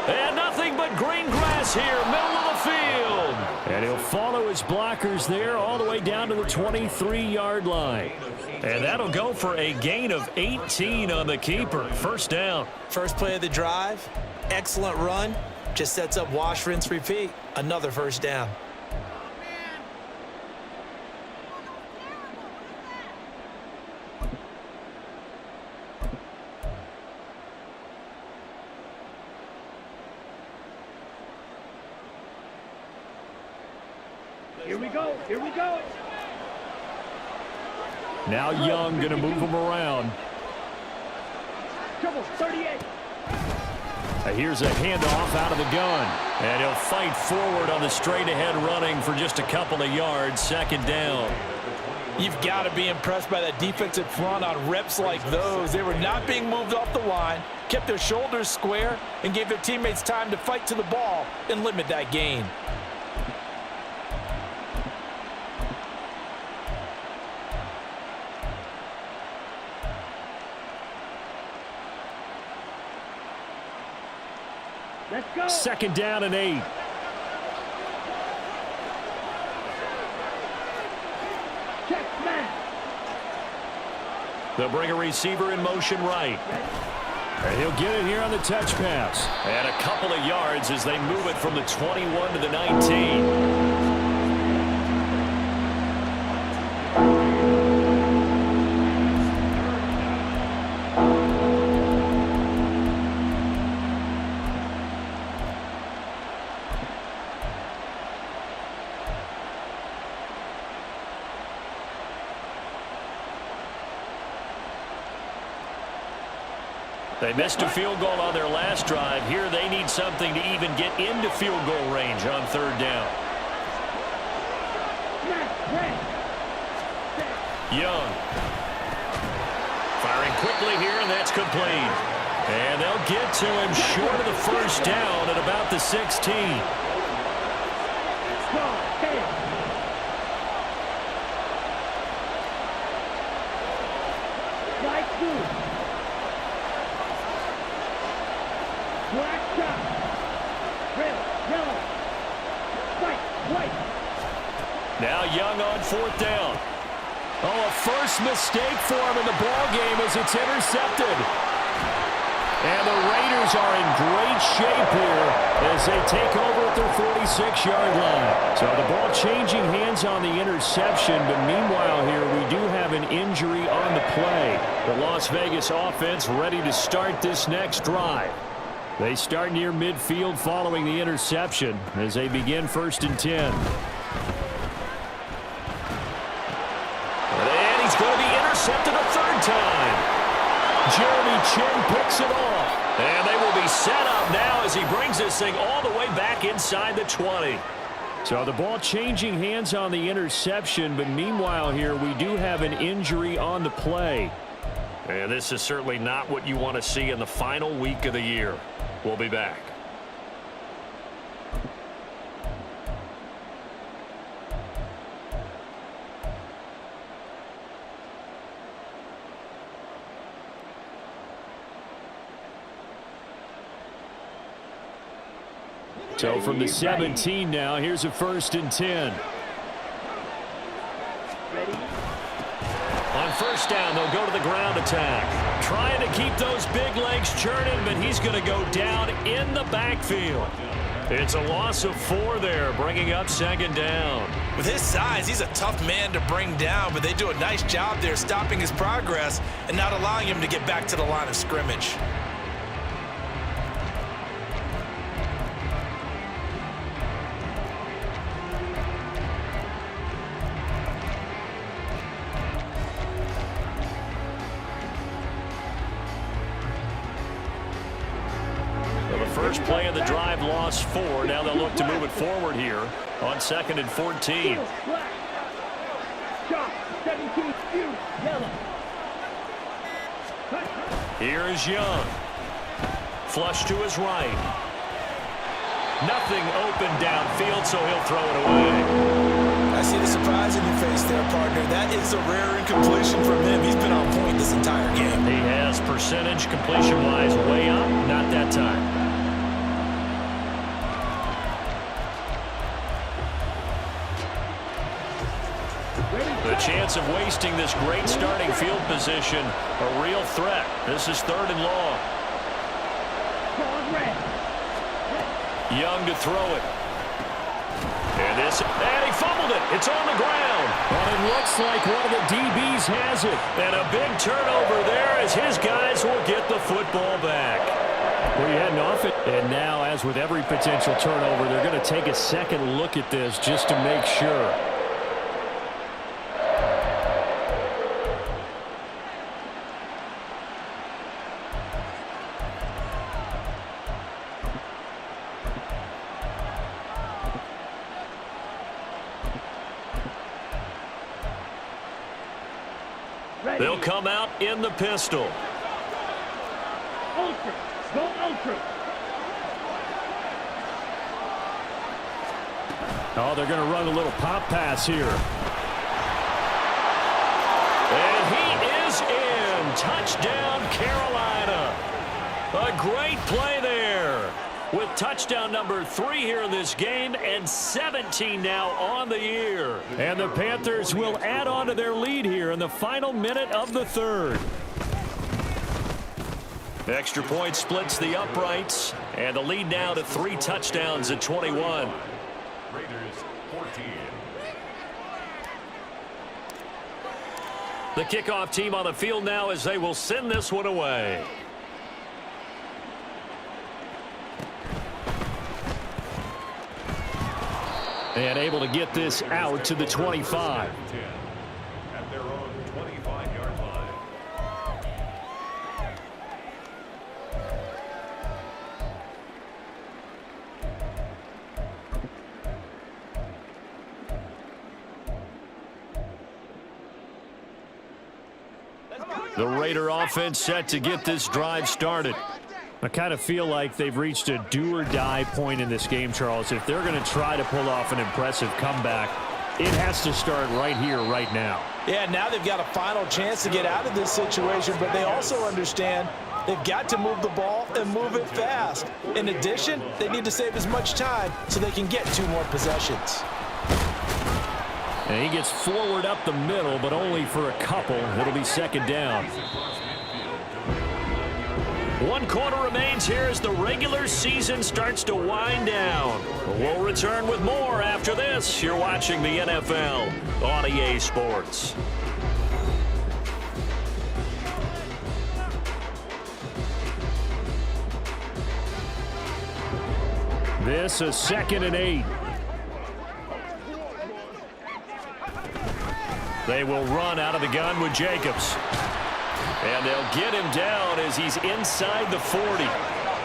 And nothing but green grass here, middle of the field. And he'll follow his blockers there all the way down to the 23-yard line. And that'll go for a gain of 18 on the keeper. First down. First play of the drive, excellent run. Just sets up wash, rinse, repeat. Another first down. Here we go. Here we go. Now Young going to move him around. Trouble, 38. Here's a handoff out of the gun. And he'll fight forward on the straight-ahead running for just a couple of yards. Second down. You've got to be impressed by that defensive front on reps like those. They were not being moved off the line, kept their shoulders square, and gave their teammates time to fight to the ball and limit that gain. Let's go. Second down and 8. Check man. They'll bring a receiver in motion right. And he'll get it here on the touch pass. And a couple of yards as they move it from the 21 to the 19. They missed a field goal on their last drive. Here they need something to even get into field goal range on third down. Young. Firing quickly here, and that's complete. And they'll get to him short of the first down at about the 16. Black shot. Red, yellow. White, white. Now Young on fourth down. Oh, a first mistake for him in the ball game as it's intercepted. And the Raiders are in great shape here as they take over at their 46-yard line. So the ball changing hands on the interception, but meanwhile here we do have an injury on the play. The Las Vegas offense ready to start this next drive. They start near midfield following the interception as they begin 1st and 10. time. Jeremy Chin picks it off. And they will be set up now as he brings this thing all the way back inside the 20. So the ball changing hands on the interception, but meanwhile here we do have an injury on the play. And this is certainly not what you want to see in the final week of the year. We'll be back. So from the 17 now, here's a 1st and 10. On 1st down, they'll go to the ground attack. Trying to keep those big legs churning, but he's going to go down in the backfield. It's a loss of 4 there, bringing up 2nd down. With his size, he's a tough man to bring down, but they do a nice job there stopping his progress and not allowing him to get back to the line of scrimmage. First play of the drive, lost 4. Now they'll look to move it forward here on 2nd and 14. Here is Young. Flush to his right. Nothing open downfield, so he'll throw it away. I see the surprise in your face there, partner. That is a rare incompletion from him. He's been on point this entire game. He has percentage completion-wise way up, not that time. The chance of wasting this great starting field position, a real threat. This is 3rd and long. Young to throw it. And he fumbled it. It's on the ground. Well, it looks like one of the DBs has it. And a big turnover there as his guys will get the football back. Well, you hadn't off it. And now, as with every potential turnover, they're going to take a second look at this just to make sure. They'll come out in the pistol. Ultra. Go ultra. Oh, they're going to run a little pop pass here. And he is in. Touchdown, Carolina. A great play there. With touchdown number 3 here in this game and 17 now on the year. And the Panthers will add on to their lead here in the final minute of the 3rd. Extra point splits the uprights, and the lead now to 3 touchdowns at 21. Raiders 14. The kickoff team on the field now as they will send this one away. And able to get this out to the 25. At their own 25-yard line. The Raider offense set to get this drive started. I kind of feel like they've reached a do-or-die point in this game, Charles. If they're going to try to pull off an impressive comeback, it has to start right here, right now. Yeah, now they've got a final chance to get out of this situation, but they also understand they've got to move the ball and move it fast. In addition, they need to save as much time so they can get 2 more possessions. And he gets forward up the middle, but only for a couple. It'll be 2nd down. 1 quarter remains here as the regular season starts to wind down. We'll return with more after this. You're watching the NFL on EA Sports. This is 2nd and 8. They will run out of the gun with Jacobs. And they'll get him down as he's inside the 40.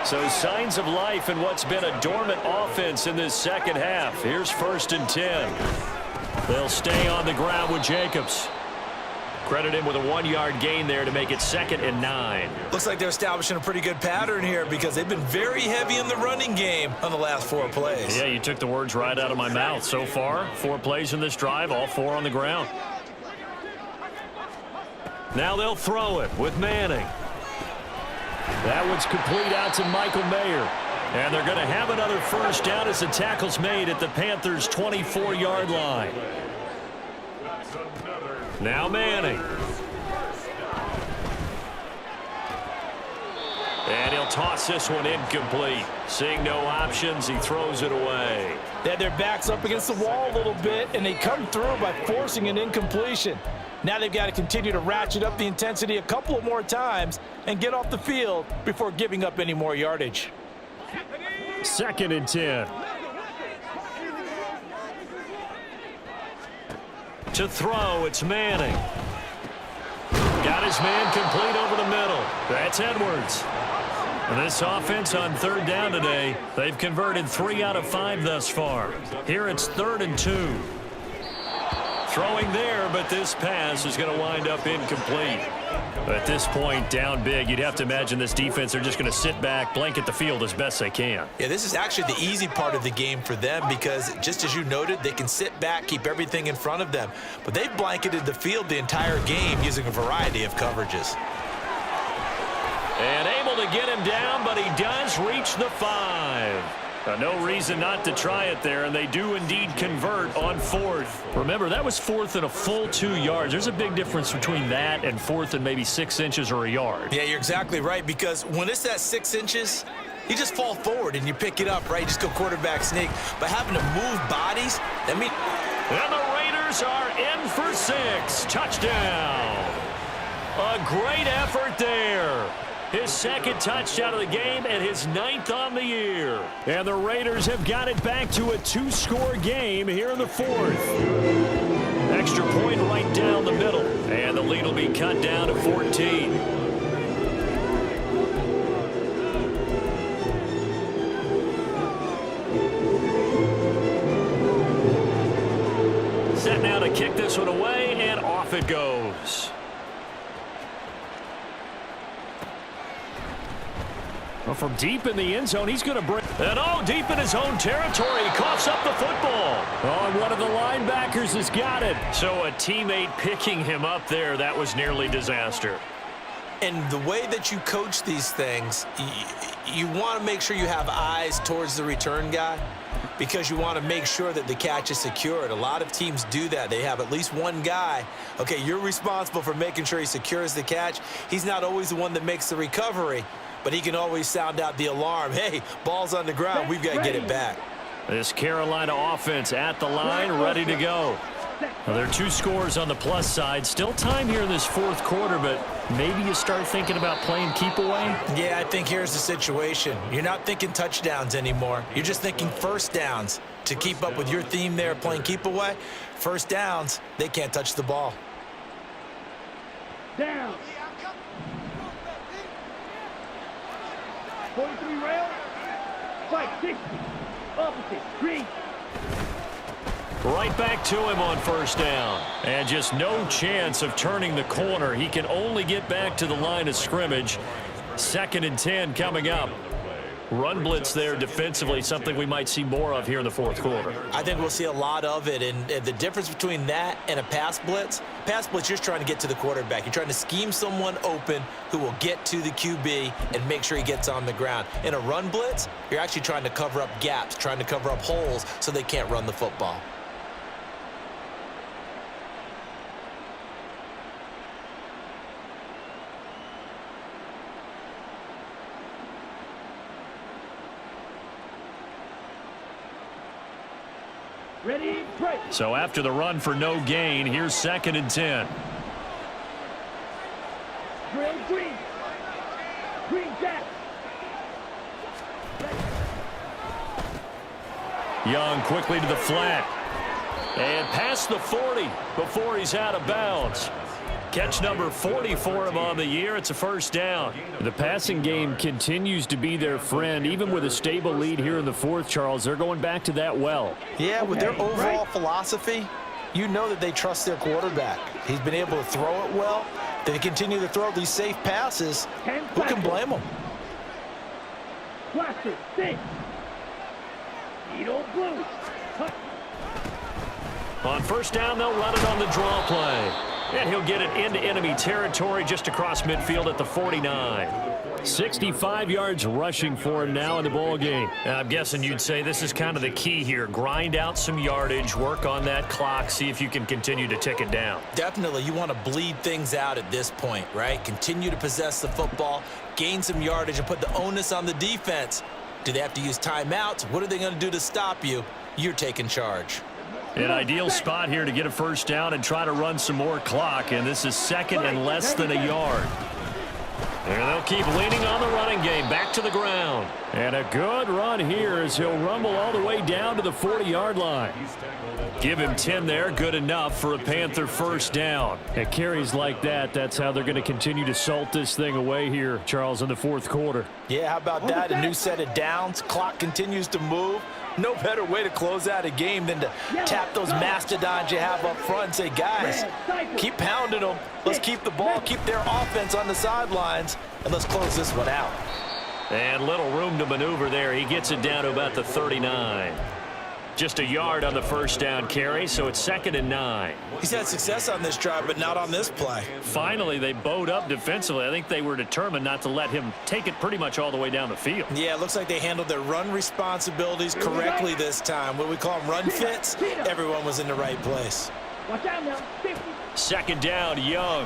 So signs of life in what's been a dormant offense in this second half. Here's 1st and 10. They'll stay on the ground with Jacobs. Credit him with a 1-yard gain there to make it 2nd and 9. Looks like they're establishing a pretty good pattern here because they've been very heavy in the running game on the last 4 plays. Yeah, you took the words right out of my mouth. So far, 4 plays in this drive, all 4 on the ground. Now they'll throw it with Manning. That one's complete out to Michael Mayer. And they're going to have another 1st down as the tackle's made at the Panthers' 24-yard line. Now Manning. And he'll toss this one incomplete. Seeing no options, he throws it away. They had their backs up against the wall a little bit, and they come through by forcing an incompletion. Now they've got to continue to ratchet up the intensity a couple of more times and get off the field before giving up any more yardage. 2nd and 10. To throw, it's Manning. Got his man complete over the middle. That's Edwards. And this offense on 3rd down today, they've converted 3 out of 5 thus far. Here it's 3rd and 2. Throwing there, but this pass is going to wind up incomplete. At this point, down big, you'd have to imagine this defense are just going to sit back, blanket the field as best they can. Yeah, this is actually the easy part of the game for them because, just as you noted, they can sit back, keep everything in front of them. But they've blanketed the field the entire game using a variety of coverages. And able to get him down, but he does reach the 5. No reason not to try it there, and they do indeed convert on 4th. Remember, that was 4th and a full 2 yards. There's a big difference between that and 4th and maybe 6 inches or a yard. Yeah, you're exactly right, because when it's that 6 inches, you just fall forward and you pick it up, right? You just go quarterback sneak. But having to move bodies, I mean... And the Raiders are in for 6. Touchdown. A great effort there. His 2nd touchdown of the game and his 9th on the year. And the Raiders have got it back to a 2-score game here in the 4th. Extra point right down the middle. And the lead will be cut down to 14. Set now to kick this one away, and off it goes. Well, from deep in the end zone, he's going to bring it all deep in his own territory. He coughs up the football. Oh, and one of the linebackers has got it. So a teammate picking him up there, that was nearly disaster. And the way that you coach these things, you want to make sure you have eyes towards the return guy because you want to make sure that the catch is secured. A lot of teams do that. They have at least one guy. Okay, you're responsible for making sure he secures the catch. He's not always the one that makes the recovery, but he can always sound out the alarm. Hey, ball's on the ground. We've got to get it back. This Carolina offense at the line, ready to go. Well, there are 2 scores on the plus side. Still time here in this 4th quarter, but maybe you start thinking about playing keep away? Yeah, I think here's the situation. You're not thinking touchdowns anymore. You're just thinking 1st downs. To keep up with your theme there, playing keep away, 1st downs, they can't touch the ball. Down. 43 rail. Fight 60. Opposite. Green. Right back to him on 1st down. And just no chance of turning the corner. He can only get back to the line of scrimmage. 2nd and 10 coming up. Run blitz there defensively, something we might see more of here in the 4th quarter. I think we'll see a lot of it, and the difference between that and a pass blitz, you're just trying to get to the quarterback. You're trying to scheme someone open who will get to the QB and make sure he gets on the ground. In a run blitz, you're actually trying to cover up gaps, trying to cover up holes so they can't run the football. Ready, break. So after the run for no gain, here's 2nd and 10. Drill green. Green jack. Young quickly to the flat. And past the 40 before he's out of bounds. Catch number 40 for him on the year. It's a first down. The passing game continues to be their friend. Even with a stable lead here in the fourth, Charles, they're going back to that well. Yeah, with their overall philosophy, you know that they trust their quarterback. He's been able to throw it well. They continue to throw these safe passes. Who can blame them? Cluster, six. Edo blue. On first down, they'll run it on the draw play. And he'll get it into enemy territory just across midfield at the 49. 65 yards rushing for him now in the ball game. I'm guessing you'd say this is kind of the key here. Grind out some yardage, work on that clock, see if you can continue to tick it down. Definitely, you want to bleed things out at this point, right? Continue to possess the football, gain some yardage, and put the onus on the defense. Do they have to use timeouts? What are they going to do to stop you? You're taking charge. An ideal spot here to get a first down and try to run some more clock, and this is second and less than a yard. And they'll keep leaning on the running game, back to the ground. And a good run here as he'll rumble all the way down to the 40-yard line. Give him 10 there, good enough for a Panther first down. At carries like that, that's how they're going to continue to salt this thing away here, Charles, in the fourth quarter. Yeah, how about that? A new set of downs. Clock continues to move. No better way to close out a game than to tap those mastodons you have up front and say, guys, keep pounding them. Let's keep the ball, keep their offense on the sidelines, and let's close this one out. And little room to maneuver there. He gets it down to about the 39. Just a yard on the first down carry, so it's 2nd and 9. He's had success on this drive, but not on this play. Finally, they bowed up defensively. I think they were determined not to let him take it pretty much all the way down the field. Yeah, it looks like they handled their run responsibilities correctly this time. What we call them run fits, everyone was in the right place. Watch out now. 50. 2nd down, Young.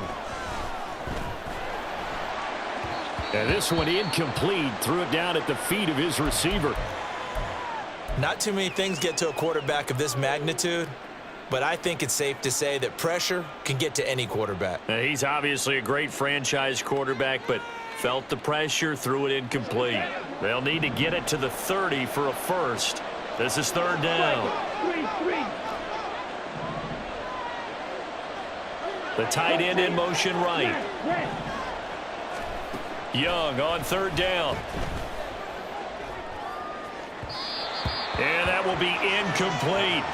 And this one incomplete. Threw it down at the feet of his receiver. Not too many things get to a quarterback of this magnitude, but I think it's safe to say that pressure can get to any quarterback. He's obviously a great franchise quarterback, but felt the pressure, threw it incomplete. They'll need to get it to the 30 for a first. This is 3rd down. 3-3. The tight end in motion right. Red. Young on 3rd down. And that will be incomplete.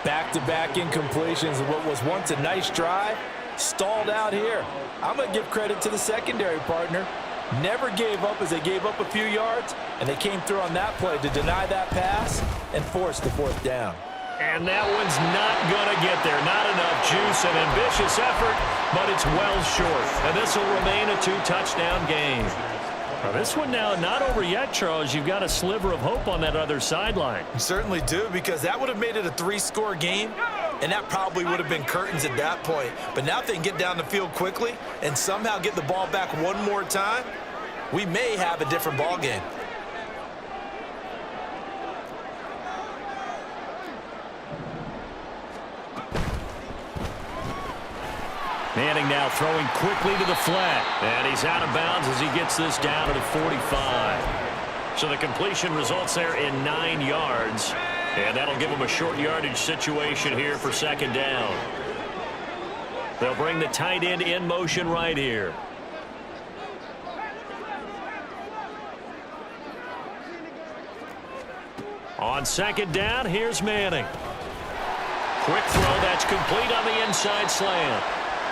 Back-to-back incompletions of what was once a nice drive, stalled out here. I'm going to give credit to the secondary partner. Never gave up as they gave up a few yards, and they came through on that play to deny that pass and force the 4th down. And that one's not going to get there. Not enough juice, an ambitious effort, but it's well short. And this will remain a 2-touchdown game. Now this one now not over yet, Charles. You've got a sliver of hope on that other sideline. You certainly do, because that would have made it a 3-score game, and that probably would have been curtains at that point. But now if they can get down the field quickly and somehow get the ball back one more time, we may have a different ball game. Manning now throwing quickly to the flat. And he's out of bounds as he gets this down to the 45. So the completion results there in 9 yards. And that'll give him a short yardage situation here for 2nd down. They'll bring the tight end in motion right here. On 2nd down, here's Manning. Quick throw, that's complete on the inside slant.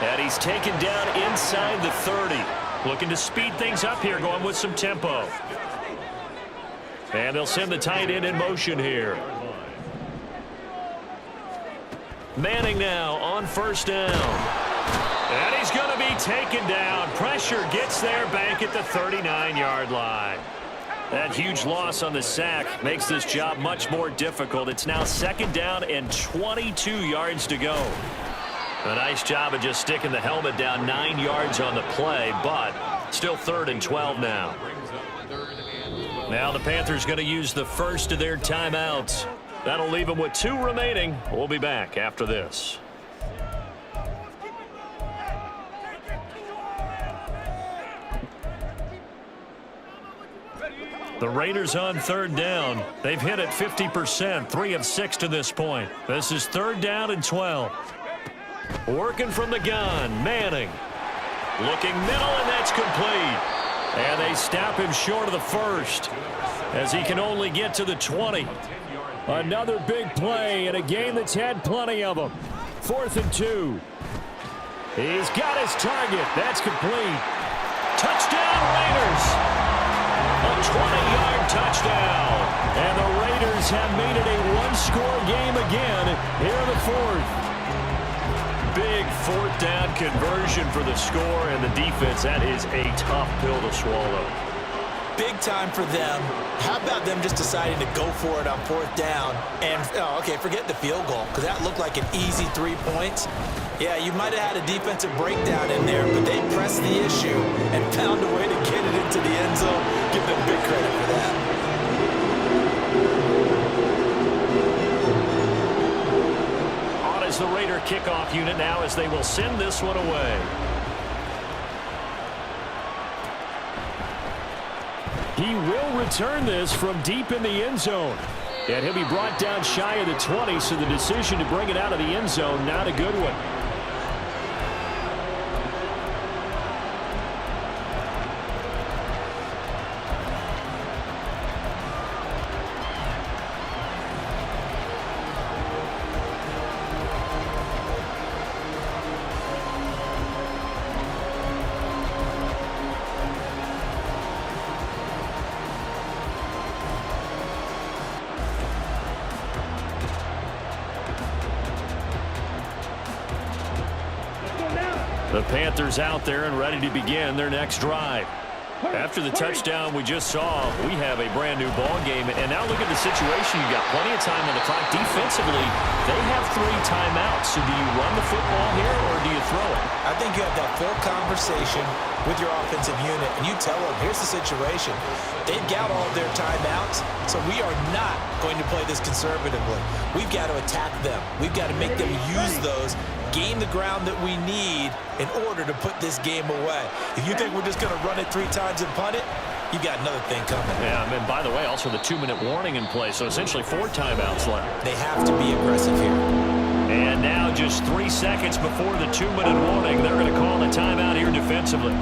And he's taken down inside the 30. Looking to speed things up here, going with some tempo. And they'll send the tight end in motion here. Manning now on 1st down. And he's going to be taken down. Pressure gets there back at the 39-yard line. That huge loss on the sack makes this job much more difficult. It's now 2nd down and 22 yards to go. A nice job of just sticking the helmet down 9 yards on the play, but still 3rd and 12 now. Now the Panthers going to use the first of their timeouts. That'll leave them with 2 remaining. We'll be back after this. The Raiders on 3rd down. They've hit it 50%, 3 of 6 to this point. This is 3rd down and 12. Working from the gun, Manning. Looking middle, and that's complete. And they stop him short of the first, as he can only get to the 20. Another big play in a game that's had plenty of them. 4th and 2. He's got his target. That's complete. Touchdown, Raiders. A 20-yard touchdown. And the Raiders have made it a one-score game again here in the 4th. Big 4th down conversion for the score, and the defense, that is a tough pill to swallow. Big time for them. How about them just deciding to go for it on 4th down? And, okay, forget the field goal, because that looked like an easy 3 points. Yeah, you might have had a defensive breakdown in there, but they pressed the issue and found a way to get it into the end zone. Give them big credit for that. On is the Raider kickoff unit now as they will send this one away. He will return this from deep in the end zone. And he'll be brought down shy of the 20, so the decision to bring it out of the end zone, not a good one. The Panthers out there and ready to begin their next drive. After the touchdown we just saw, we have a brand new ball game. And now look at the situation. You've got plenty of time on the clock. Defensively, they have 3 timeouts. So do you run the football here or do you throw it? I think you have that full conversation with your offensive unit, and you tell them, here's the situation. They've got all of their timeouts, so we are not going to play this conservatively. We've got to attack them. We've got to make them use those, gain the ground that we need in order to put this game away. If you think we're just going to run it 3 times and punt it, you've got another thing coming. Yeah, and by the way, also the 2-minute warning in play, so essentially 4 timeouts left. They have to be aggressive here. And now just 3 seconds before the 2-minute warning, they're going to call a timeout here defensively.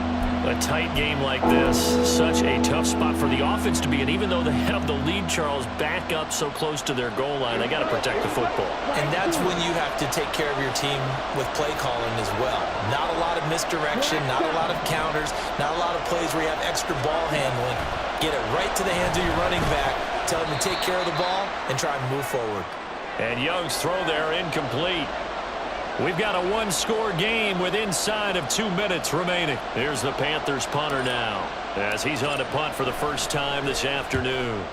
A tight game like this, such a tough spot for the offense to be in. Even though they have the lead, Charles, back up so close to their goal line, they got to protect the football. And that's when you have to take care of your team with play calling as well. Not a lot of misdirection, not a lot of counters, not a lot of plays where you have extra ball handling. Get it right to the hands of your running back, tell him to take care of the ball, and try and move forward. And Young's throw there incomplete. We've got a 1-score game with inside of 2 minutes remaining. Here's the Panthers punter now as he's on to punt for the first time this afternoon.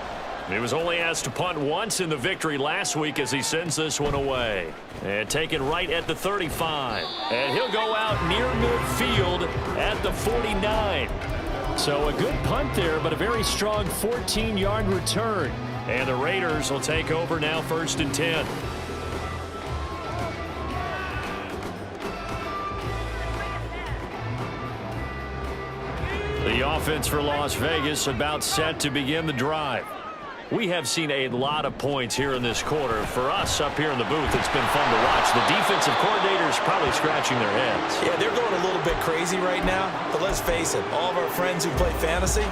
He was only asked to punt once in the victory last week as he sends this one away. And taken right at the 35. And he'll go out near midfield at the 49. So a good punt there, but a very strong 14-yard return. And the Raiders will take over now 1st and 10. The offense for Las Vegas about set to begin the drive. We have seen a lot of points here in this quarter. For us up here in the booth, it's been fun to watch. The defensive coordinators probably scratching their heads. Yeah, they're going a little bit crazy right now. But let's face it, all of our friends who play fantasy,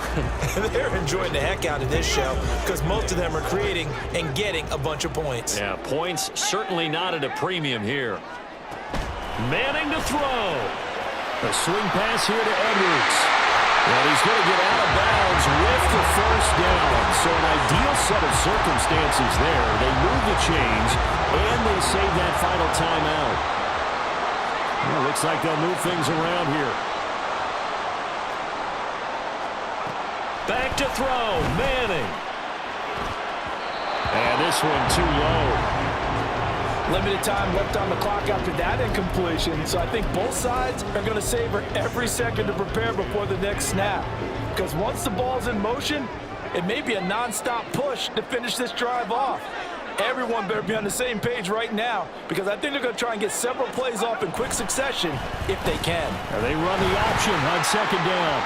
they're enjoying the heck out of this show because most of them are creating and getting a bunch of points. Yeah, points certainly not at a premium here. Manning to throw. A swing pass here to Edwards. And he's going to get out of bounds with the first down. So an ideal set of circumstances there. They move the chains, and they save that final timeout. Well, looks like they'll move things around here. Back to throw, Manning. And this one too low. Limited time left on the clock after that incompletion, so I think both sides are going to savor every second to prepare before the next snap. Because once the ball's in motion, it may be a non-stop push to finish this drive off. Everyone better be on the same page right now, because I think they're going to try and get several plays off in quick succession if they can. And they run the option on 2nd down.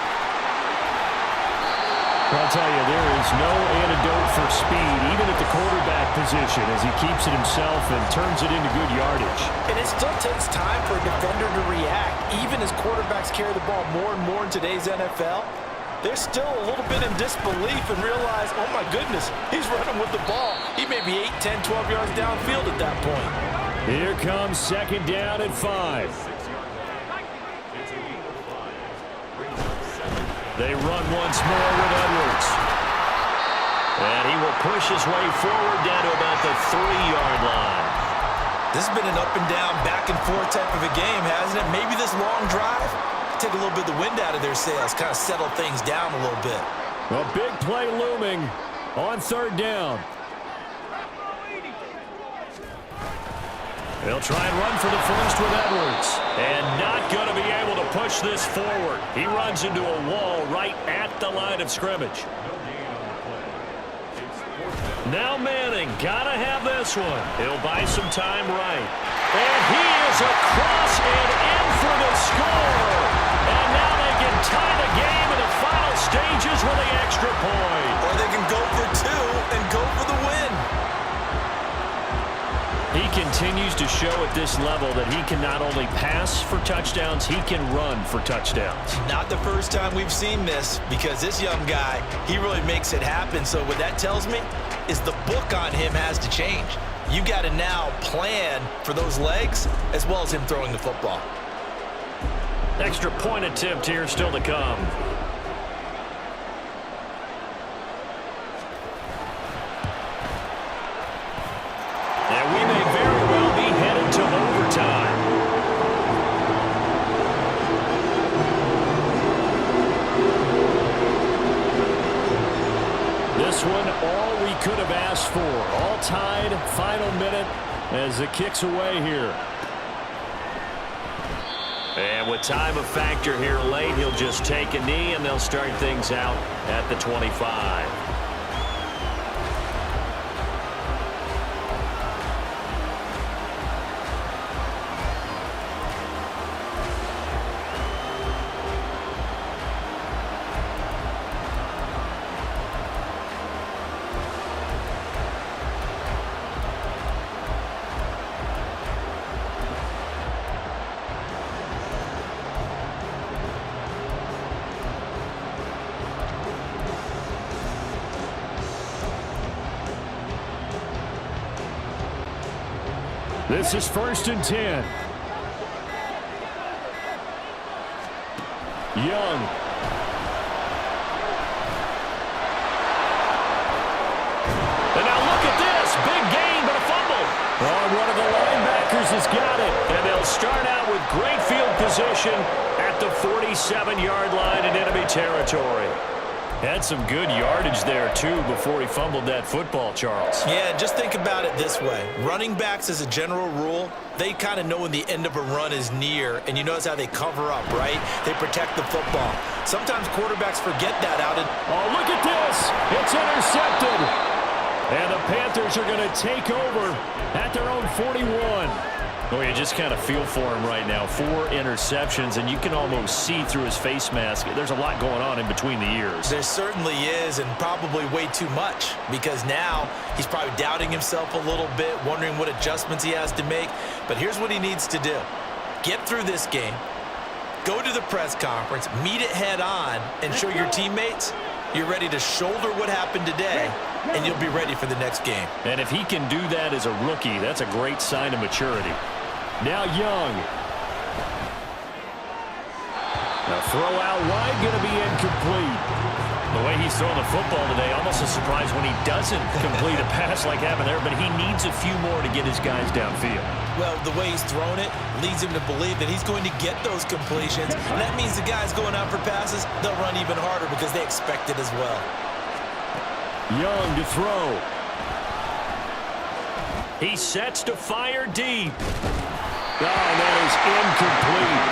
I'll tell you, there is no antidote for speed, even at the quarterback position, as he keeps it himself and turns it into good yardage. And it still takes time for a defender to react. Even as quarterbacks carry the ball more and more in today's NFL, they're still a little bit in disbelief and realize, oh my goodness, he's running with the ball. He may be 8, 10, 12 yards downfield at that point. Here comes second down at 5. They run once more with Edwards. And he will push his way forward down to about the 3-yard line. This has been an up and down, back and forth type of a game, hasn't it? Maybe this long drive, take a little bit of the wind out of their sails, kind of settle things down a little bit. A big play looming on third down. They'll try and run for the first with Edwards. And not going to be able to push this forward. He runs into a wall right at the line of scrimmage. Now Manning, gotta have this one. He'll buy some time right. And he is across and in for the score. And now they can tie the game in the final stages with the extra point. Or they can go for 2 and go for the win. He continues to show at this level that he can not only pass for touchdowns, he can run for touchdowns. Not the first time we've seen this, because this young guy, he really makes it happen. So what that tells me is the book on him has to change. You got to now plan for those legs as well as him throwing the football. Extra point attempt here still to come. And we may very well be headed to overtime. This one, all we could have asked for. All tied, final minute as it kicks away here. And with time a factor here late, he'll just take a knee and they'll start things out at the 25. This is 1st and 10. Young. And now look at this. Big gain, but a fumble. Oh, one of the linebackers has got it. And they'll start out with great field position at the 47-yard line in enemy territory. Had some good yardage there, too, before he fumbled that football, Charles. Yeah, just think about it this way. Running backs, as a general rule, they kind of know when the end of a run is near, and you notice how they cover up, right? They protect the football. Sometimes quarterbacks forget that out. Oh, look at this. It's intercepted. And the Panthers are going to take over at their own 41. Well, you just kind of feel for him right now. 4 interceptions, and you can almost see through his face mask. There's a lot going on in between the ears. There certainly is, and probably way too much, because now he's probably doubting himself a little bit, wondering what adjustments he has to make. But here's what he needs to do. Get through this game, go to the press conference, meet it head on, and show your teammates you're ready to shoulder what happened today, and you'll be ready for the next game. And if he can do that as a rookie, that's a great sign of maturity. Now Young. Now throw out wide, going to be incomplete. The way he's throwing the football today, almost a surprise when he doesn't complete a pass like happened there, but he needs a few more to get his guys downfield. Well, the way he's thrown it leads him to believe that he's going to get those completions, and that means the guys going out for passes, they'll run even harder because they expect it as well. Young to throw. He sets to fire deep. Oh, that is incomplete.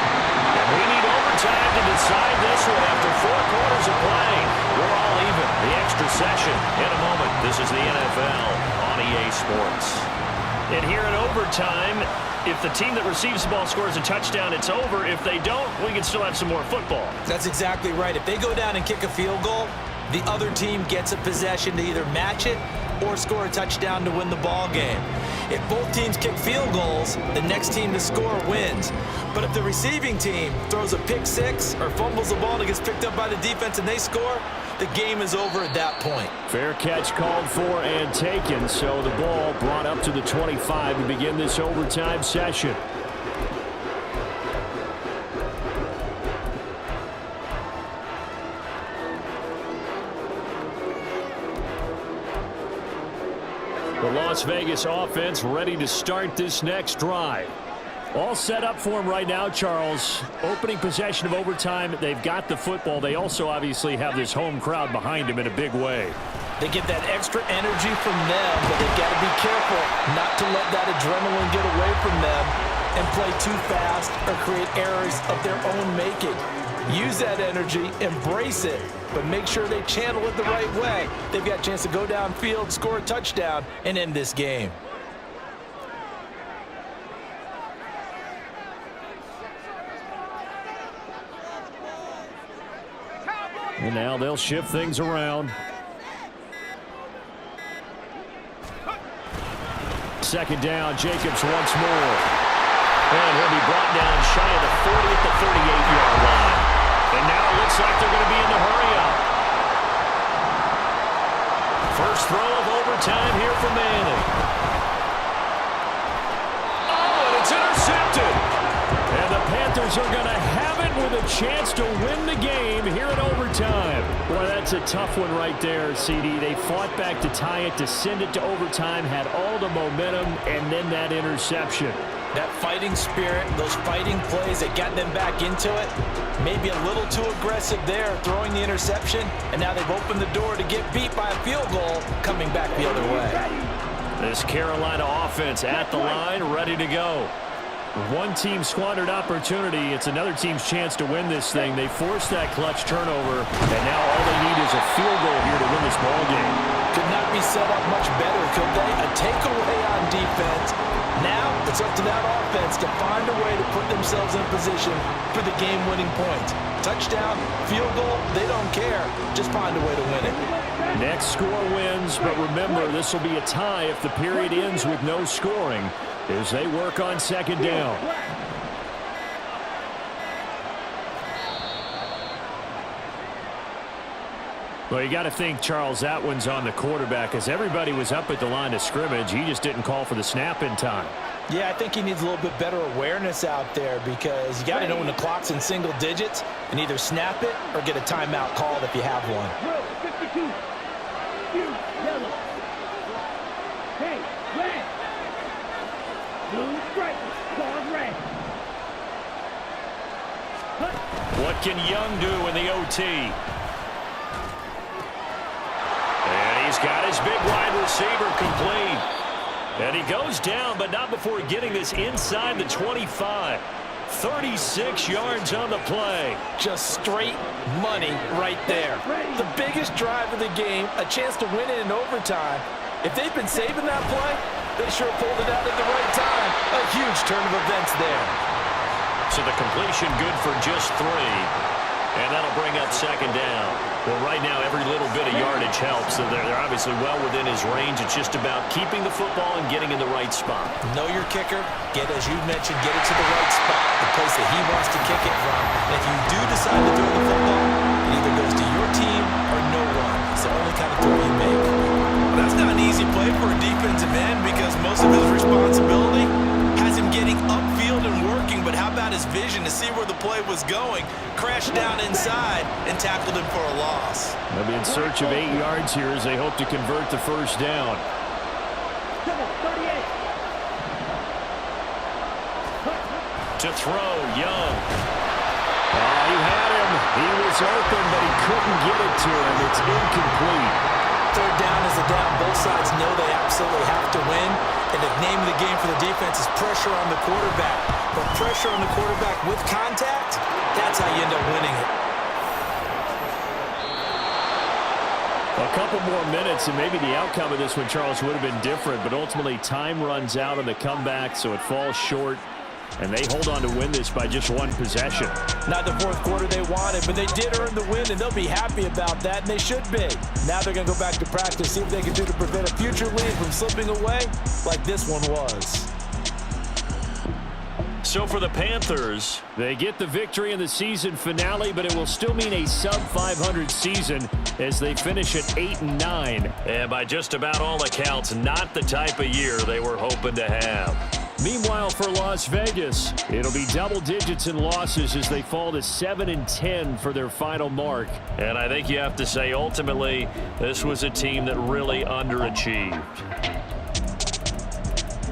And we need overtime to decide this one after 4 quarters of play. We're all even. The extra session in a moment. This is the NFL on EA Sports. And here in overtime, if the team that receives the ball scores a touchdown, it's over. If they don't, we can still have some more football. That's exactly right. If they go down and kick a field goal, the other team gets a possession to either match it or score a touchdown to win the ball game. If both teams kick field goals, the next team to score wins. But if the receiving team throws a pick six or fumbles the ball and it gets picked up by the defense and they score, the game is over at that point. Fair catch called for and taken, so the ball brought up to the 25 to begin this overtime session. The Las Vegas offense ready to start this next drive. All set up for them right now, Charles. Opening possession of overtime. They've got the football. They also obviously have this home crowd behind them in a big way. They get that extra energy from them, but they've got to be careful not to let that adrenaline get away from them and play too fast or create errors of their own making. Use that energy, embrace it, but make sure they channel it the right way. They've got a chance to go downfield, score a touchdown, and end this game. And now they'll shift things around. Second down, Jacobs once more. And he'll be brought down shy of the 40 at the 38-yard line. And now it looks like they're going to be in the hurry-up. First throw of overtime here for Manning. Oh, and it's intercepted. And the Panthers are going to have it with a chance to win the game here in overtime. Boy, that's a tough one right there, CD. They fought back to tie it, to send it to overtime, had all the momentum, and then that interception. That fighting spirit, those fighting plays that got them back into it, maybe a little too aggressive there, throwing the interception, and now they've opened the door to get beat by a field goal, coming back the other way. This Carolina offense at the line, ready to go. One team squandered opportunity. It's another team's chance to win this thing. They forced that clutch turnover, and now all they need is a field goal here to win this ball game. Could not be set up much better, could they? A takeaway on defense. Now it's up to that offense to find a way to put themselves in position for the game-winning point. Touchdown, field goal, they don't care. Just find a way to win it. Next score wins, but remember, this will be a tie if the period ends with no scoring as they work on second down. Well, you got to think, Charles, that one's on the quarterback as everybody was up at the line of scrimmage. He just didn't call for the snap in time. Yeah, I think he needs a little bit better awareness out there because you got to know when the clock's in single digits and either snap it or get a timeout called if you have one. 52. Yellow. Hey, red. Blue stripe. Card red. What can Young do in the OT? And he's got his big wide receiver complete. And he goes down, but not before getting this inside the 25. 36 yards on the play. Just straight money right there. The biggest drive of the game, a chance to win it in overtime. If they've been saving that play, they sure pulled it out at the right time. A huge turn of events there. So the completion good for just 3. And that'll bring up second down. Well, right now, every little bit of yardage helps. So they're obviously well within his range. It's just about keeping the football and getting in the right spot. Know your kicker. Get, as you mentioned, get it to the right spot, the place that he wants to kick it from. And if you do decide to throw the football, it either goes to your team or no one. It's the only kind of throw you make. That's not an easy play for a defensive end because most of his responsibility has him getting upfield and working, but how about his vision to see where the play was going, crashed down inside, and tackled him for a loss. They'll be in search of 8 yards here as they hope to convert the first down. 38. To throw, Young. He had him. He was open, but he couldn't get it to him. It's incomplete. Third down is a down. Both sides know they absolutely have to win. And the name of the game for the defense is pressure on the quarterback. But pressure on the quarterback with contact, that's how you end up winning it. A couple more minutes, and maybe the outcome of this one, Charles, would have been different. But ultimately, time runs out on the comeback, so it falls short. and they hold on to win this by just one possession. Not the fourth quarter they wanted, but they did earn the win, and they'll be happy about that, and they should be. Now they're going to go back to practice, see what they can do to prevent a future lead from slipping away like this one was. So for the Panthers, they get the victory in the season finale, but it will still mean a sub-500 season as they finish at 8-9. And by just about all accounts, not the type of year they were hoping to have. Meanwhile, for Las Vegas, it'll be double digits in losses as they fall to 7-10 for their final mark. And I think you have to say, ultimately, this was a team that really underachieved.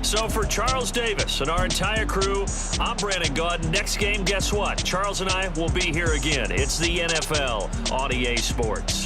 So for Charles Davis and our entire crew, I'm Brandon Gaudin. Next game, guess what? Charles and I will be here again. It's the NFL on EA Sports.